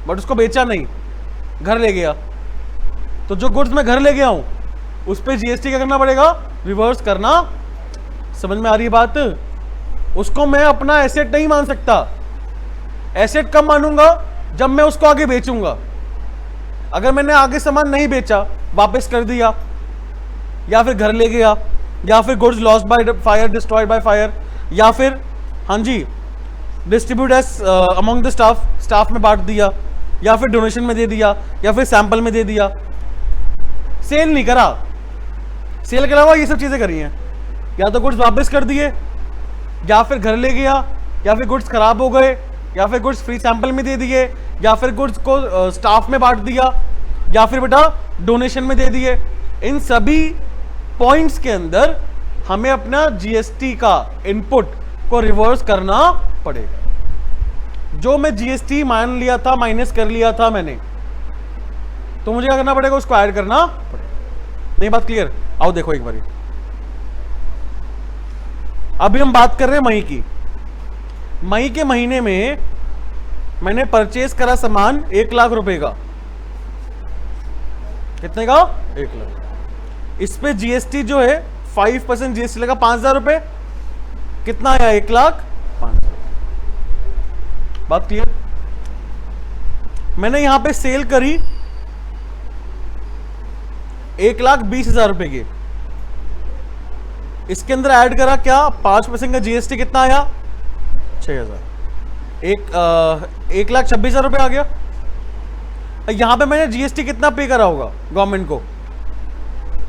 बट उसको बेचा नहीं, घर ले गया, तो जो गुड्स मैं घर ले गया हूं उस पे जीएसटी क्या करना पड़ेगा? रिवर्स करना। समझ में आ रही है बात? उसको मैं अपना एसेट नहीं मान सकता। एसेट कब मानूंगा? जब मैं उसको आगे बेचूंगा। अगर मैंने आगे सामान नहीं बेचा, वापस कर दिया, या फिर घर ले गया, या फिर goods lost by fire, destroyed by fire, या फिर हाँ जी distribute as among the staff, staff में बांट दिया, या फिर डोनेशन में दे दिया, या फिर सैंपल में दे दिया, सेल नहीं करा। सेल के अलावा ये सब चीजें करी हैं, या तो गुड्स वापस कर दिए, या फिर घर ले गया, या फिर गुड्स खराब हो गए, या फिर गुड्स फ्री सैंपल में दे दिए, या फिर गुड्स को स्टाफ में बांट दिया, या फिर बेटा डोनेशन में दे दिए। इन सभी पॉइंट्स के अंदर हमें अपना जीएसटी का इनपुट को रिवर्स करना पड़ेगा। जो मैं जीएसटी मान लिया था, माइनस कर लिया था मैंने, तो मुझे क्या करना पड़ेगा? उसको ऐड करना पड़ेगा। नहीं बात क्लियर? आओ देखो एक बारी। अभी हम बात कर रहे हैं मई की। मई के महीने में मैंने परचेज करा सामान 1 लाख रुपए का। कितने का? 1 लाख। इस पे जीएसटी जो है 5% जीएसटी लगा, 5,000 रुपए। कितना आया? 1,05,000। बात क्लियर? मैंने यहां पे सेल करी 1,20,000 रुपए की। इसके अंदर ऐड करा क्या? 5% का जीएसटी। कितना आया? 6,000 एक 1,26,000 रुपये आ गया। यहां पे मैंने जीएसटी कितना पे करा होगा गवर्नमेंट को?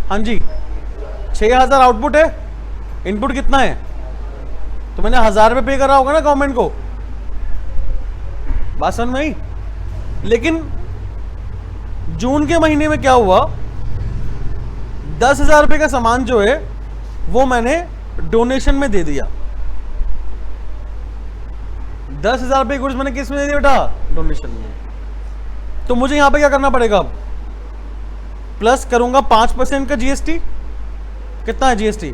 हाँ जी 6,000 आउटपुट है, इनपुट कितना है? तो मैंने 1,000 रुपये पे करा होगा ना गवर्नमेंट को। बात समझ में आई? लेकिन जून के महीने में क्या हुआ, 10,000 रुपये का सामान जो है वो मैंने डोनेशन में दे दिया। 10,000 रुपये गुड्स मैंने किस में दे दिया बेटा? डोनेशन में। तो मुझे यहां पे क्या करना पड़ेगा अब? प्लस करूंगा 5% का जीएसटी। कितना है जीएसटी?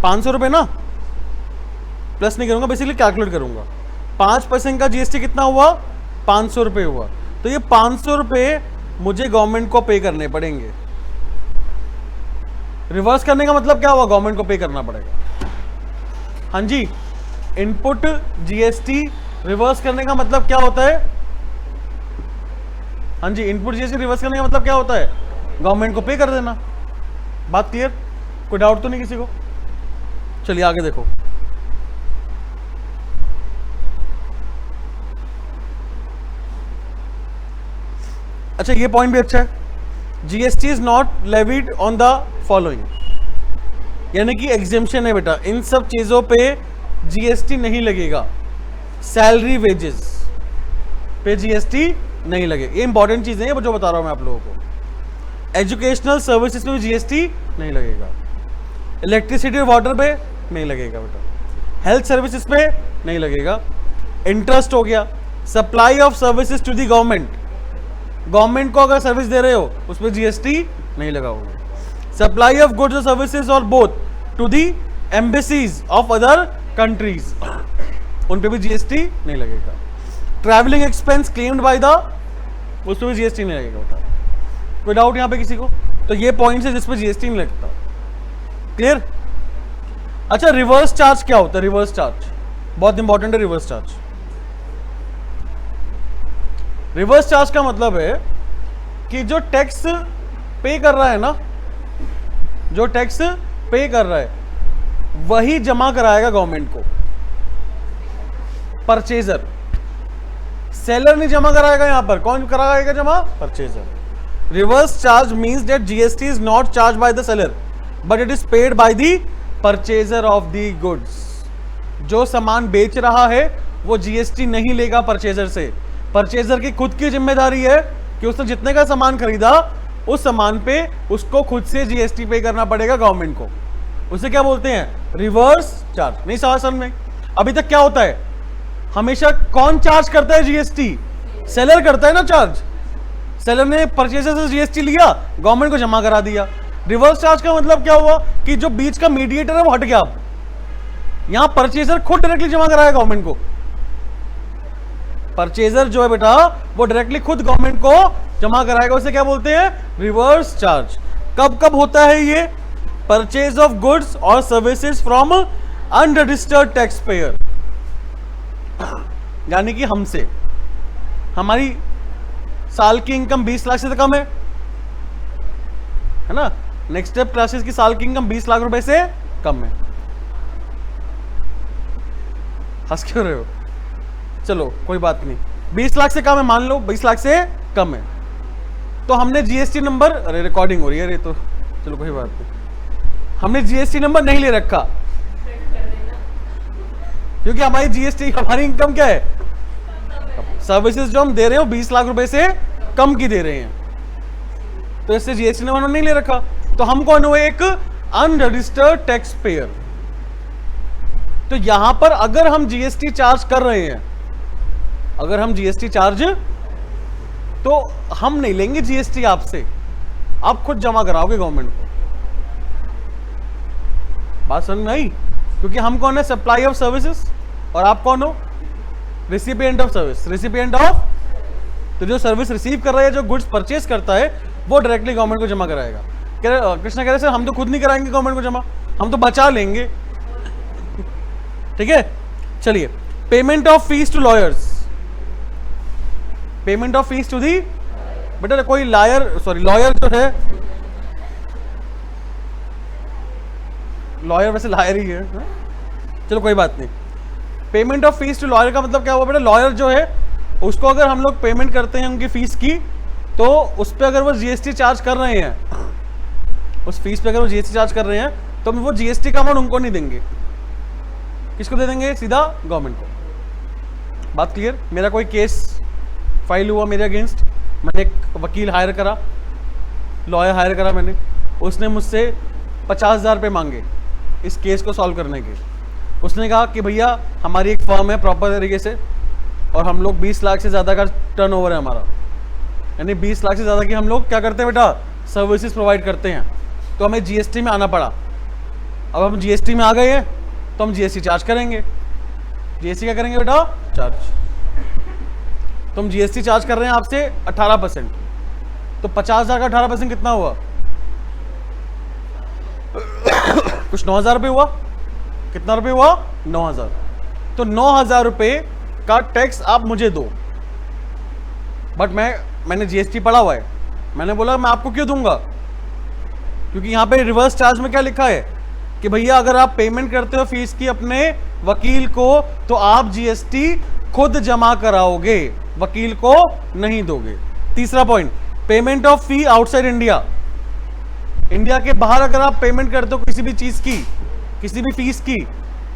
500 रुपये ना। प्लस नहीं करूंगा, बेसिकली कैलकुलेट करूंगा। 5% का जीएसटी कितना हुआ? 500 रुपये हुआ। तो ये 500 रुपये मुझे गवर्नमेंट को पे करने पड़ेंगे। रिवर्स करने का मतलब क्या हुआ? गवर्नमेंट को पे करना पड़ेगा। हाँ जी, इनपुट जीएसटी रिवर्स करने का मतलब क्या होता है? हाँ जी, इनपुट जीएसटी रिवर्स करने का मतलब क्या होता है? गवर्नमेंट को पे कर देना। बात क्लियर? कोई डाउट तो नहीं किसी को? चलिए आगे देखो। अच्छा ये पॉइंट भी अच्छा है। GST is not levied on the following, यानी कि एग्जेम्पशन है बेटा, इन सब चीजों पे जीएसटी नहीं लगेगा। सैलरी वेजेस पे जीएसटी नहीं लगेगा। ये इंपॉर्टेंट चीजें हैं जो बता रहा हूं मैं आप लोगों को। एजुकेशनल सर्विसेज में भी जीएसटी नहीं लगेगा। इलेक्ट्रिसिटी और वाटर पे नहीं लगेगा बेटा। हेल्थ सर्विसेज पे नहीं लगेगा। इंटरेस्ट हो गया। Supply of services to the government, government को अगर सर्विस दे रहे हो उस पर जीएसटी नहीं लगा होगा। सप्लाई ऑफ गुड्स और सर्विसेज और both to the embassies of other countries, उन पे भी जीएसटी नहीं लगेगा। Travelling expense claimed by the, उस पर भी जीएसटी नहीं लगेगा होता। कोई डाउट यहां पे किसी को? तो ये पॉइंट है जिसपे जीएसटी नहीं लगता। क्लियर? अच्छा रिवर्स चार्ज क्या होता है? रिवर्स चार्ज बहुत इंपॉर्टेंट है। रिवर्स चार्ज, रिवर्स चार्ज का मतलब है कि जो टैक्स पे कर रहा है ना, जो टैक्स पे कर रहा है वही जमा कराएगा गवर्नमेंट को। परचेजर, सेलर नहीं जमा कराएगा। यहां पर कौन कराएगा जमा? Purchaser. Reverse charge means that GST is not charge by the seller but it is paid by the purchaser of the goods. जो सामान बेच रहा है वो जीएसटी नहीं लेगा परचेजर से। परचेजर की खुद की जिम्मेदारी है कि उसने जितने का सामान खरीदा उस सामान पे उसको खुद से जीएसटी पे करना पड़ेगा गवर्नमेंट को। उसे क्या बोलते हैं? Reverse charge. नहीं समझ में? अभी तक क्या होता है, हमेशा कौन चार्ज करता है जीएसटी? सेलर करता है ना चार्ज। सेलर ने परचेजर से जीएसटी लिया, गवर्नमेंट को जमा करा दिया। रिवर्स चार्ज का मतलब क्या हुआ कि जो बीच का मीडिएटर है वो हट गया। यहां परचेजर खुद डायरेक्टली जमा कराया गवर्नमेंट को। परचेजर जो है बेटा वो डायरेक्टली खुद गवर्नमेंट को जमा कराएगा। उसे क्या बोलते हैं? Reverse charge. कब कब होता है ये? परचेज ऑफ गुड्स और services from unregistered tax payer, यानी कि हमसे। हमारी साल की इनकम 20 लाख से कम है ना। नेक्स्ट स्टेप क्लासेस की साल की इनकम 20 लाख रुपए से कम है। हंस क्यों रहे हो? चलो कोई बात नहीं, 20 लाख से कम है, मान लो 20 लाख से कम है, तो हमने जीएसटी नंबर, अरे रिकॉर्डिंग हो रही है, अरे तो चलो कोई बात नहीं, हमने जीएसटी नंबर नहीं ले रखा क्योंकि हमारी जीएसटी, हमारी इनकम क्या है? सर्विसेज जो हम दे रहे हो 20 लाख रुपए से कम की दे रहे हैं, तो इससे जीएसटी नंबर नहीं ले रखा। तो हम कौन हुए? एक अनरजिस्टर्ड टैक्स पेयर। तो यहां पर अगर हम जीएसटी चार्ज कर रहे हैं, अगर हम जीएसटी चार्ज, तो हम नहीं लेंगे जीएसटी आपसे, आप खुद जमा कराओगे गवर्नमेंट को। बात समझ में आई? क्योंकि हम कौन है? सप्लाई ऑफ सर्विसेज, और आप कौन हो? Recipient of service. Recipient of, तो जो सर्विस रिसीव कर रहा है, जो गुड्स परचेज करता है, वो डायरेक्टली गवर्नमेंट को जमा कराएगा। कृष्णा कह रहे सर हम तो खुद नहीं कराएंगे गवर्नमेंट को जमा, हम तो बचा लेंगे। ठीक है, चलिए। Payment of fees to lawyers, payment of fees to the, बेटा कोई लॉयर जो है, लॉयर वैसे लायर ही है, चलो कोई बात नहीं। Payment of fees to lawyer का मतलब क्या हुआ बेटा, लॉयर जो है उसको अगर हम लोग पेमेंट करते हैं उनकी फीस की, तो उस पर अगर वो जीएसटी चार्ज कर रहे हैं, उस फीस पे अगर वो जीएसटी चार्ज कर रहे हैं, तो वो जीएसटी का अमाउंट उनको नहीं देंगे, किसको दे देंगे, सीधा गवर्नमेंट को। बात क्लियर। मेरा कोई केस फाइल हुआ मेरे अगेंस्ट, मैंने एक वकील हायर करा, लॉयर हायर करा मैंने, उसने मुझसे 50,000 रुपये मांगे इस केस को सॉल्व करने के। उसने कहा कि भैया हमारी एक फर्म है प्रॉपर तरीके से, और हम लोग 20 लाख से ज़्यादा का टर्नओवर है हमारा, यानी 20 लाख से ज़्यादा की हम लोग क्या करते हैं बेटा, सर्विसेज प्रोवाइड करते हैं, तो हमें जीएसटी में आना पड़ा। अब हम जीएसटी में आ गए हैं तो हम जीएसटी चार्ज करेंगे। जीएसटी क्या करेंगे बेटा, चार्ज। तो हम जीएसटी चार्ज कर रहे हैं आपसे 18%, तो 50,000 का 18% कितना हुआ, कुछ 9,000 रुपये हुआ। कितना रुपये हुआ, 9,000। तो 9,000 रुपये का टैक्स आप मुझे दो, बट मैंने जीएसटी पढ़ा हुआ है, मैंने बोला मैं आपको क्यों दूंगा, क्योंकि यहाँ पे रिवर्स चार्ज में क्या लिखा है कि भैया अगर आप पेमेंट करते हो फीस की अपने वकील को, तो आप जीएसटी खुद जमा कराओगे, वकील को नहीं दोगे। तीसरा point, payment of fee outside India. India के बाहर अगर आप पेमेंट करते हो किसी भी चीज की, किसी भी फीस की,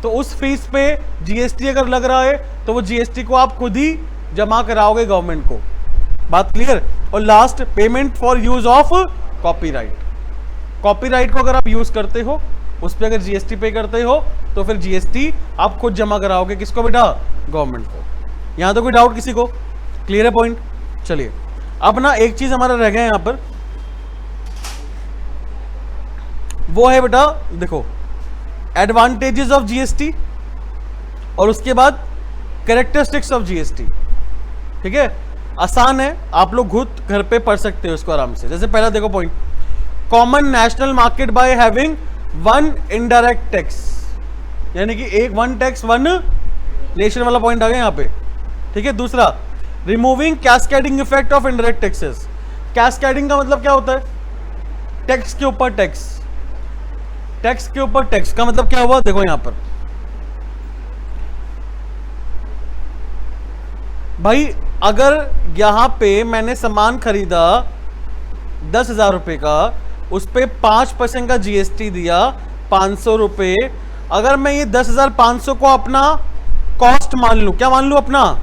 तो उस फीस पे जीएसटी अगर लग रहा है तो वो जीएसटी को आप खुद ही जमा कराओगे गवर्नमेंट को। बात क्लियर। और last, payment for use of copyright. Copyright को अगर आप यूज करते हो, उस पर अगर जीएसटी पे करते हो, तो फिर जीएसटी आप खुद जमा कराओगे, किसको बेटा, गवर्नमेंट को। यहां तो कोई डाउट किसी को, क्लियर है पॉइंट। चलिए अब ना एक चीज हमारा रह गया यहां पर, वो है बेटा देखो एडवांटेजेस ऑफ जीएसटी, और उसके बाद कैरेक्टरिस्टिक्स ऑफ जीएसटी। ठीक है, आसान है, आप लोग खुद घर पे पढ़ सकते हो इसको आराम से। जैसे पहला देखो point, common national market by having one indirect tax, यानी कि एक वन टैक्स वन नेशन वाला पॉइंट आ गया यहाँ पे। ठीक है, दूसरा, removing cascading effect of indirect taxes. Cascading का मतलब क्या होता है, टैक्स के ऊपर टैक्स, टैक्स के ऊपर टैक्स का मतलब क्या हुआ, देखो यहां पर भाई अगर यहां पे मैंने सामान खरीदा 10,000 रुपए का, उस पे 5% का जीएसटी दिया 500 रुपए, अगर मैं ये 10,500 को अपना कॉस्ट मान लूं, क्या मान लूं अपना,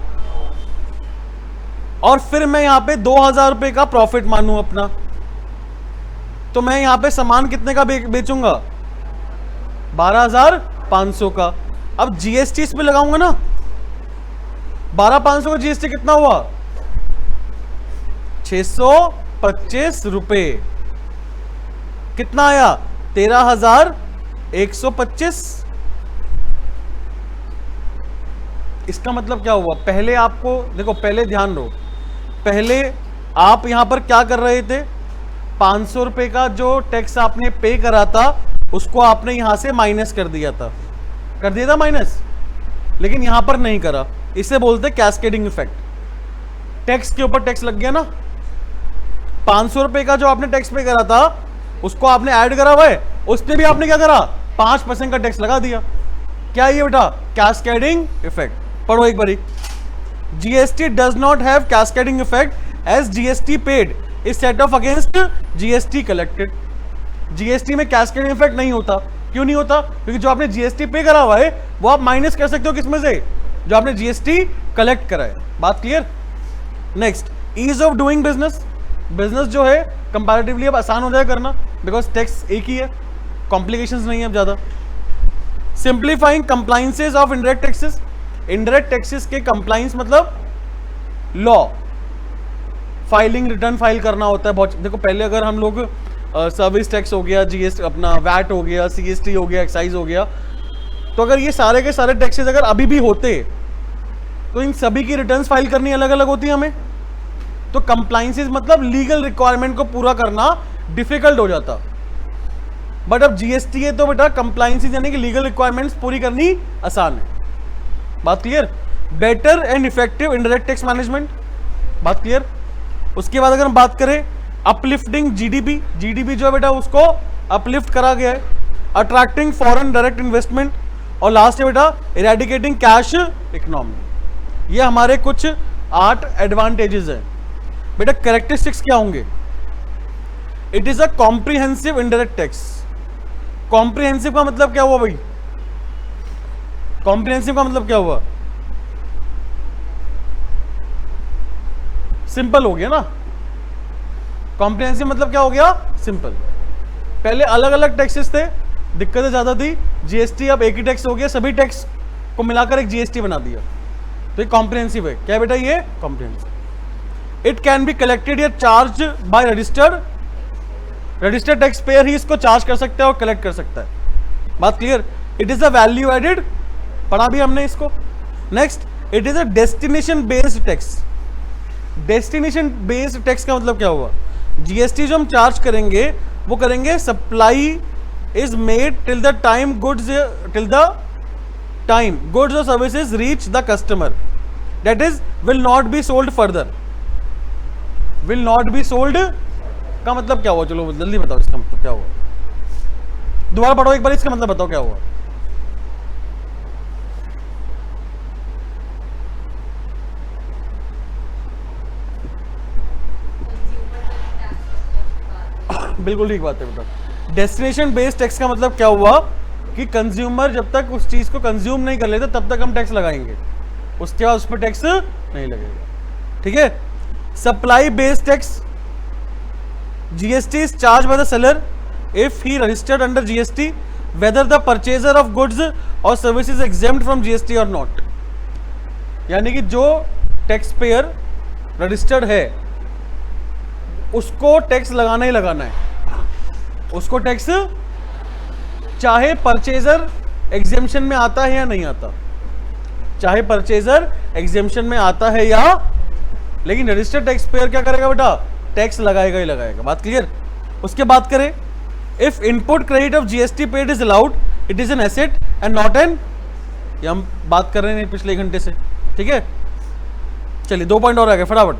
और फिर मैं यहां पे 2,000 रुपए का प्रॉफिट मानूं अपना, तो मैं यहां पे सामान कितने का बेचूंगा, 12,500 का। अब जीएसटी इस पे लगाऊंगा ना, 12,500 का जीएसटी कितना हुआ, 625 रुपए। कितना आया, 13,125। इसका मतलब क्या हुआ, पहले आपको देखो, पहले ध्यान दो, पहले आप यहां पर क्या कर रहे थे, 500 रुपए का जो टैक्स आपने पे करा था उसको आपने यहां से माइनस कर दिया था, कर दिया था माइनस, लेकिन यहां पर नहीं करा। इसे बोलते कैस्केडिंग इफेक्ट। टैक्स के ऊपर टैक्स लग गया ना, 500 रुपए का जो आपने टैक्स पे करा था उसको आपने ऐड करा हुआ है, उस पर भी आपने क्या करा, 5% का टैक्स लगा दिया। क्या ये बेटा, कैस्केडिंग इफेक्ट। पढ़ो एक बारी, GST does not have cascading effect as GST paid is set off against GST collected. GST में कैस्केडिंग इफेक्ट नहीं होता। क्यों नहीं होता, क्योंकि जो आपने जीएसटी पे करा हुआ है वो आप माइनस कर सकते हो किसमें से, जो आपने जीएसटी कलेक्ट करा है। बात clear. Next, ease of doing business. Business जो है कंपैरेटिवली अब आसान हो जाए करना, बिकॉज टैक्स एक ही है, कॉम्प्लिकेशंस नहीं है अब ज्यादा। Simplifying compliances of indirect taxes. Indirect taxes के कंप्लाइंस मतलब लॉ, फाइलिंग, रिटर्न फाइल करना होता है बहुत। देखो पहले अगर हम लोग सर्विस टैक्स हो गया, जीएसटी अपना वैट हो गया, सीएसटी हो गया, एक्साइज हो गया, तो अगर ये सारे के सारे टैक्सेस अगर अभी भी होते तो इन सभी की रिटर्न्स फाइल करनी अलग अलग होती है हमें। तो कंप्लाइंसेस मतलब लीगल रिक्वायरमेंट को पूरा करना डिफिकल्ट हो जाता। बट अब जीएसटी है तो बेटा कंप्लाइंसेस यानी कि लीगल रिक्वायरमेंट्स पूरी करनी आसान है। बात clear. Better and effective indirect tax management. बात क्लियर। उसके बाद अगर हम बात करें अपलिफ्टिंग जीडीपी, जीडीपी जो है बेटा उसको अपलिफ्ट करा गया है। अट्रैक्टिंग फॉरेन डायरेक्ट इन्वेस्टमेंट, और लास्ट है बेटा इरेडिकेटिंग कैश इकोनॉमी। ये हमारे कुछ 8 एडवांटेजेस हैं बेटा। कैरेक्टरिस्टिक्स क्या होंगे? It is a comprehensive indirect tax. Comprehensive का मतलब क्या हुआ भाई? कॉम्प्रिहेंसिव का मतलब क्या हुआ? सिंपल हो गया ना। कॉम्प्रिहेंसिव मतलब क्या हो गया? सिंपल। पहले अलग अलग टैक्सेस थे, दिक्कतें ज्यादा थी। जीएसटी अब एक ही टैक्स हो गया, सभी टैक्स को मिलाकर एक जीएसटी बना दिया, तो ये कॉम्प्रिहेंसिव है। क्या बेटा? ये comprehensive. It can be collected या charge by registered tax payer ही इसको चार्ज कर सकता है और कलेक्ट कर सकता है। बात clear? It is a value added, पढ़ा भी हमने इसको। Next, it is a destination based tax. Destination based tax का मतलब क्या हुआ? जीएसटी जो हम चार्ज करेंगे वो करेंगे supply is made till the time goods और services reach the customer, that is will not be sold further. Will not be sold का मतलब क्या हुआ? चलो जल्दी बताओ इसका मतलब क्या हुआ। दोबारा पढ़ो एक बार, इसका मतलब बताओ क्या हुआ। बिल्कुल ठीक बात है बेटा। डेस्टिनेशन बेस्ड टैक्स का मतलब क्या हुआ कि कंज्यूमर जब तक उस चीज को कंज्यूम नहीं कर लेते तब तक हम टैक्स लगाएंगे, उसके बाद उस पर टैक्स नहीं लगेगा। ठीक है। Supply based tax, GST is charge by the seller if he registered under GST whether the purchaser of goods और सर्विसेज एग्जेम्प्ट फ्रॉम जीएसटी और नॉट। यानी कि जो टैक्स पेयर रजिस्टर्ड है उसको टैक्स लगाना ही लगाना है। उसको टैक्स चाहे परचेजर एग्जेम्पशन में आता है या नहीं आता, चाहे परचेजर एग्जेम्पशन में आता है या, लेकिन रजिस्टर्ड टैक्स पेयर क्या करेगा बेटा? टैक्स लगाएगा ही लगाएगा। बात क्लियर? उसके बात करें, if input credit of GST paid is allowed it is an asset and not an, ये हम बात कर रहे हैं पिछले 1 घंटे से। ठीक है, चलिए 2 पॉइंट और आ गए फटाफट।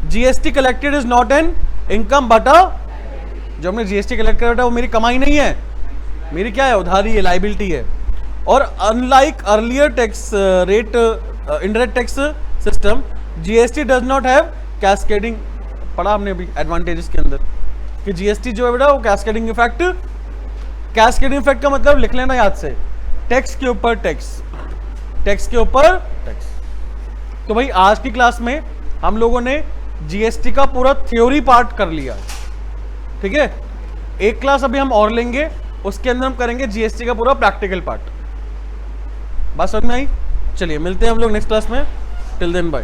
GST collected is not an income but जो हमने जीएसटी कलेक्ट करा वो मेरी कमाई नहीं है, मेरी क्या है? उधारी है, लाइबिलिटी है। और unlike earlier tax rate indirect tax system, GST does not have cascading. पढ़ा हमने अभी एडवांटेजेस के अंदर कि जीएसटी जो है बेटा वो कैस्केडिंग इफेक्ट। कैस्केडिंग इफेक्ट का मतलब लिख लेना याद से, टैक्स के ऊपर टैक्स, टैक्स के ऊपर टैक्स। तो भाई आज की क्लास में हम लोगों ने जीएसटी का पूरा थ्योरी पार्ट कर लिया। ठीक है, एक क्लास अभी हम और लेंगे, उसके अंदर हम करेंगे जीएसटी का पूरा प्रैक्टिकल पार्ट। बात समझ में आई? चलिए मिलते हैं हम लोग नेक्स्ट क्लास में। Till then bye.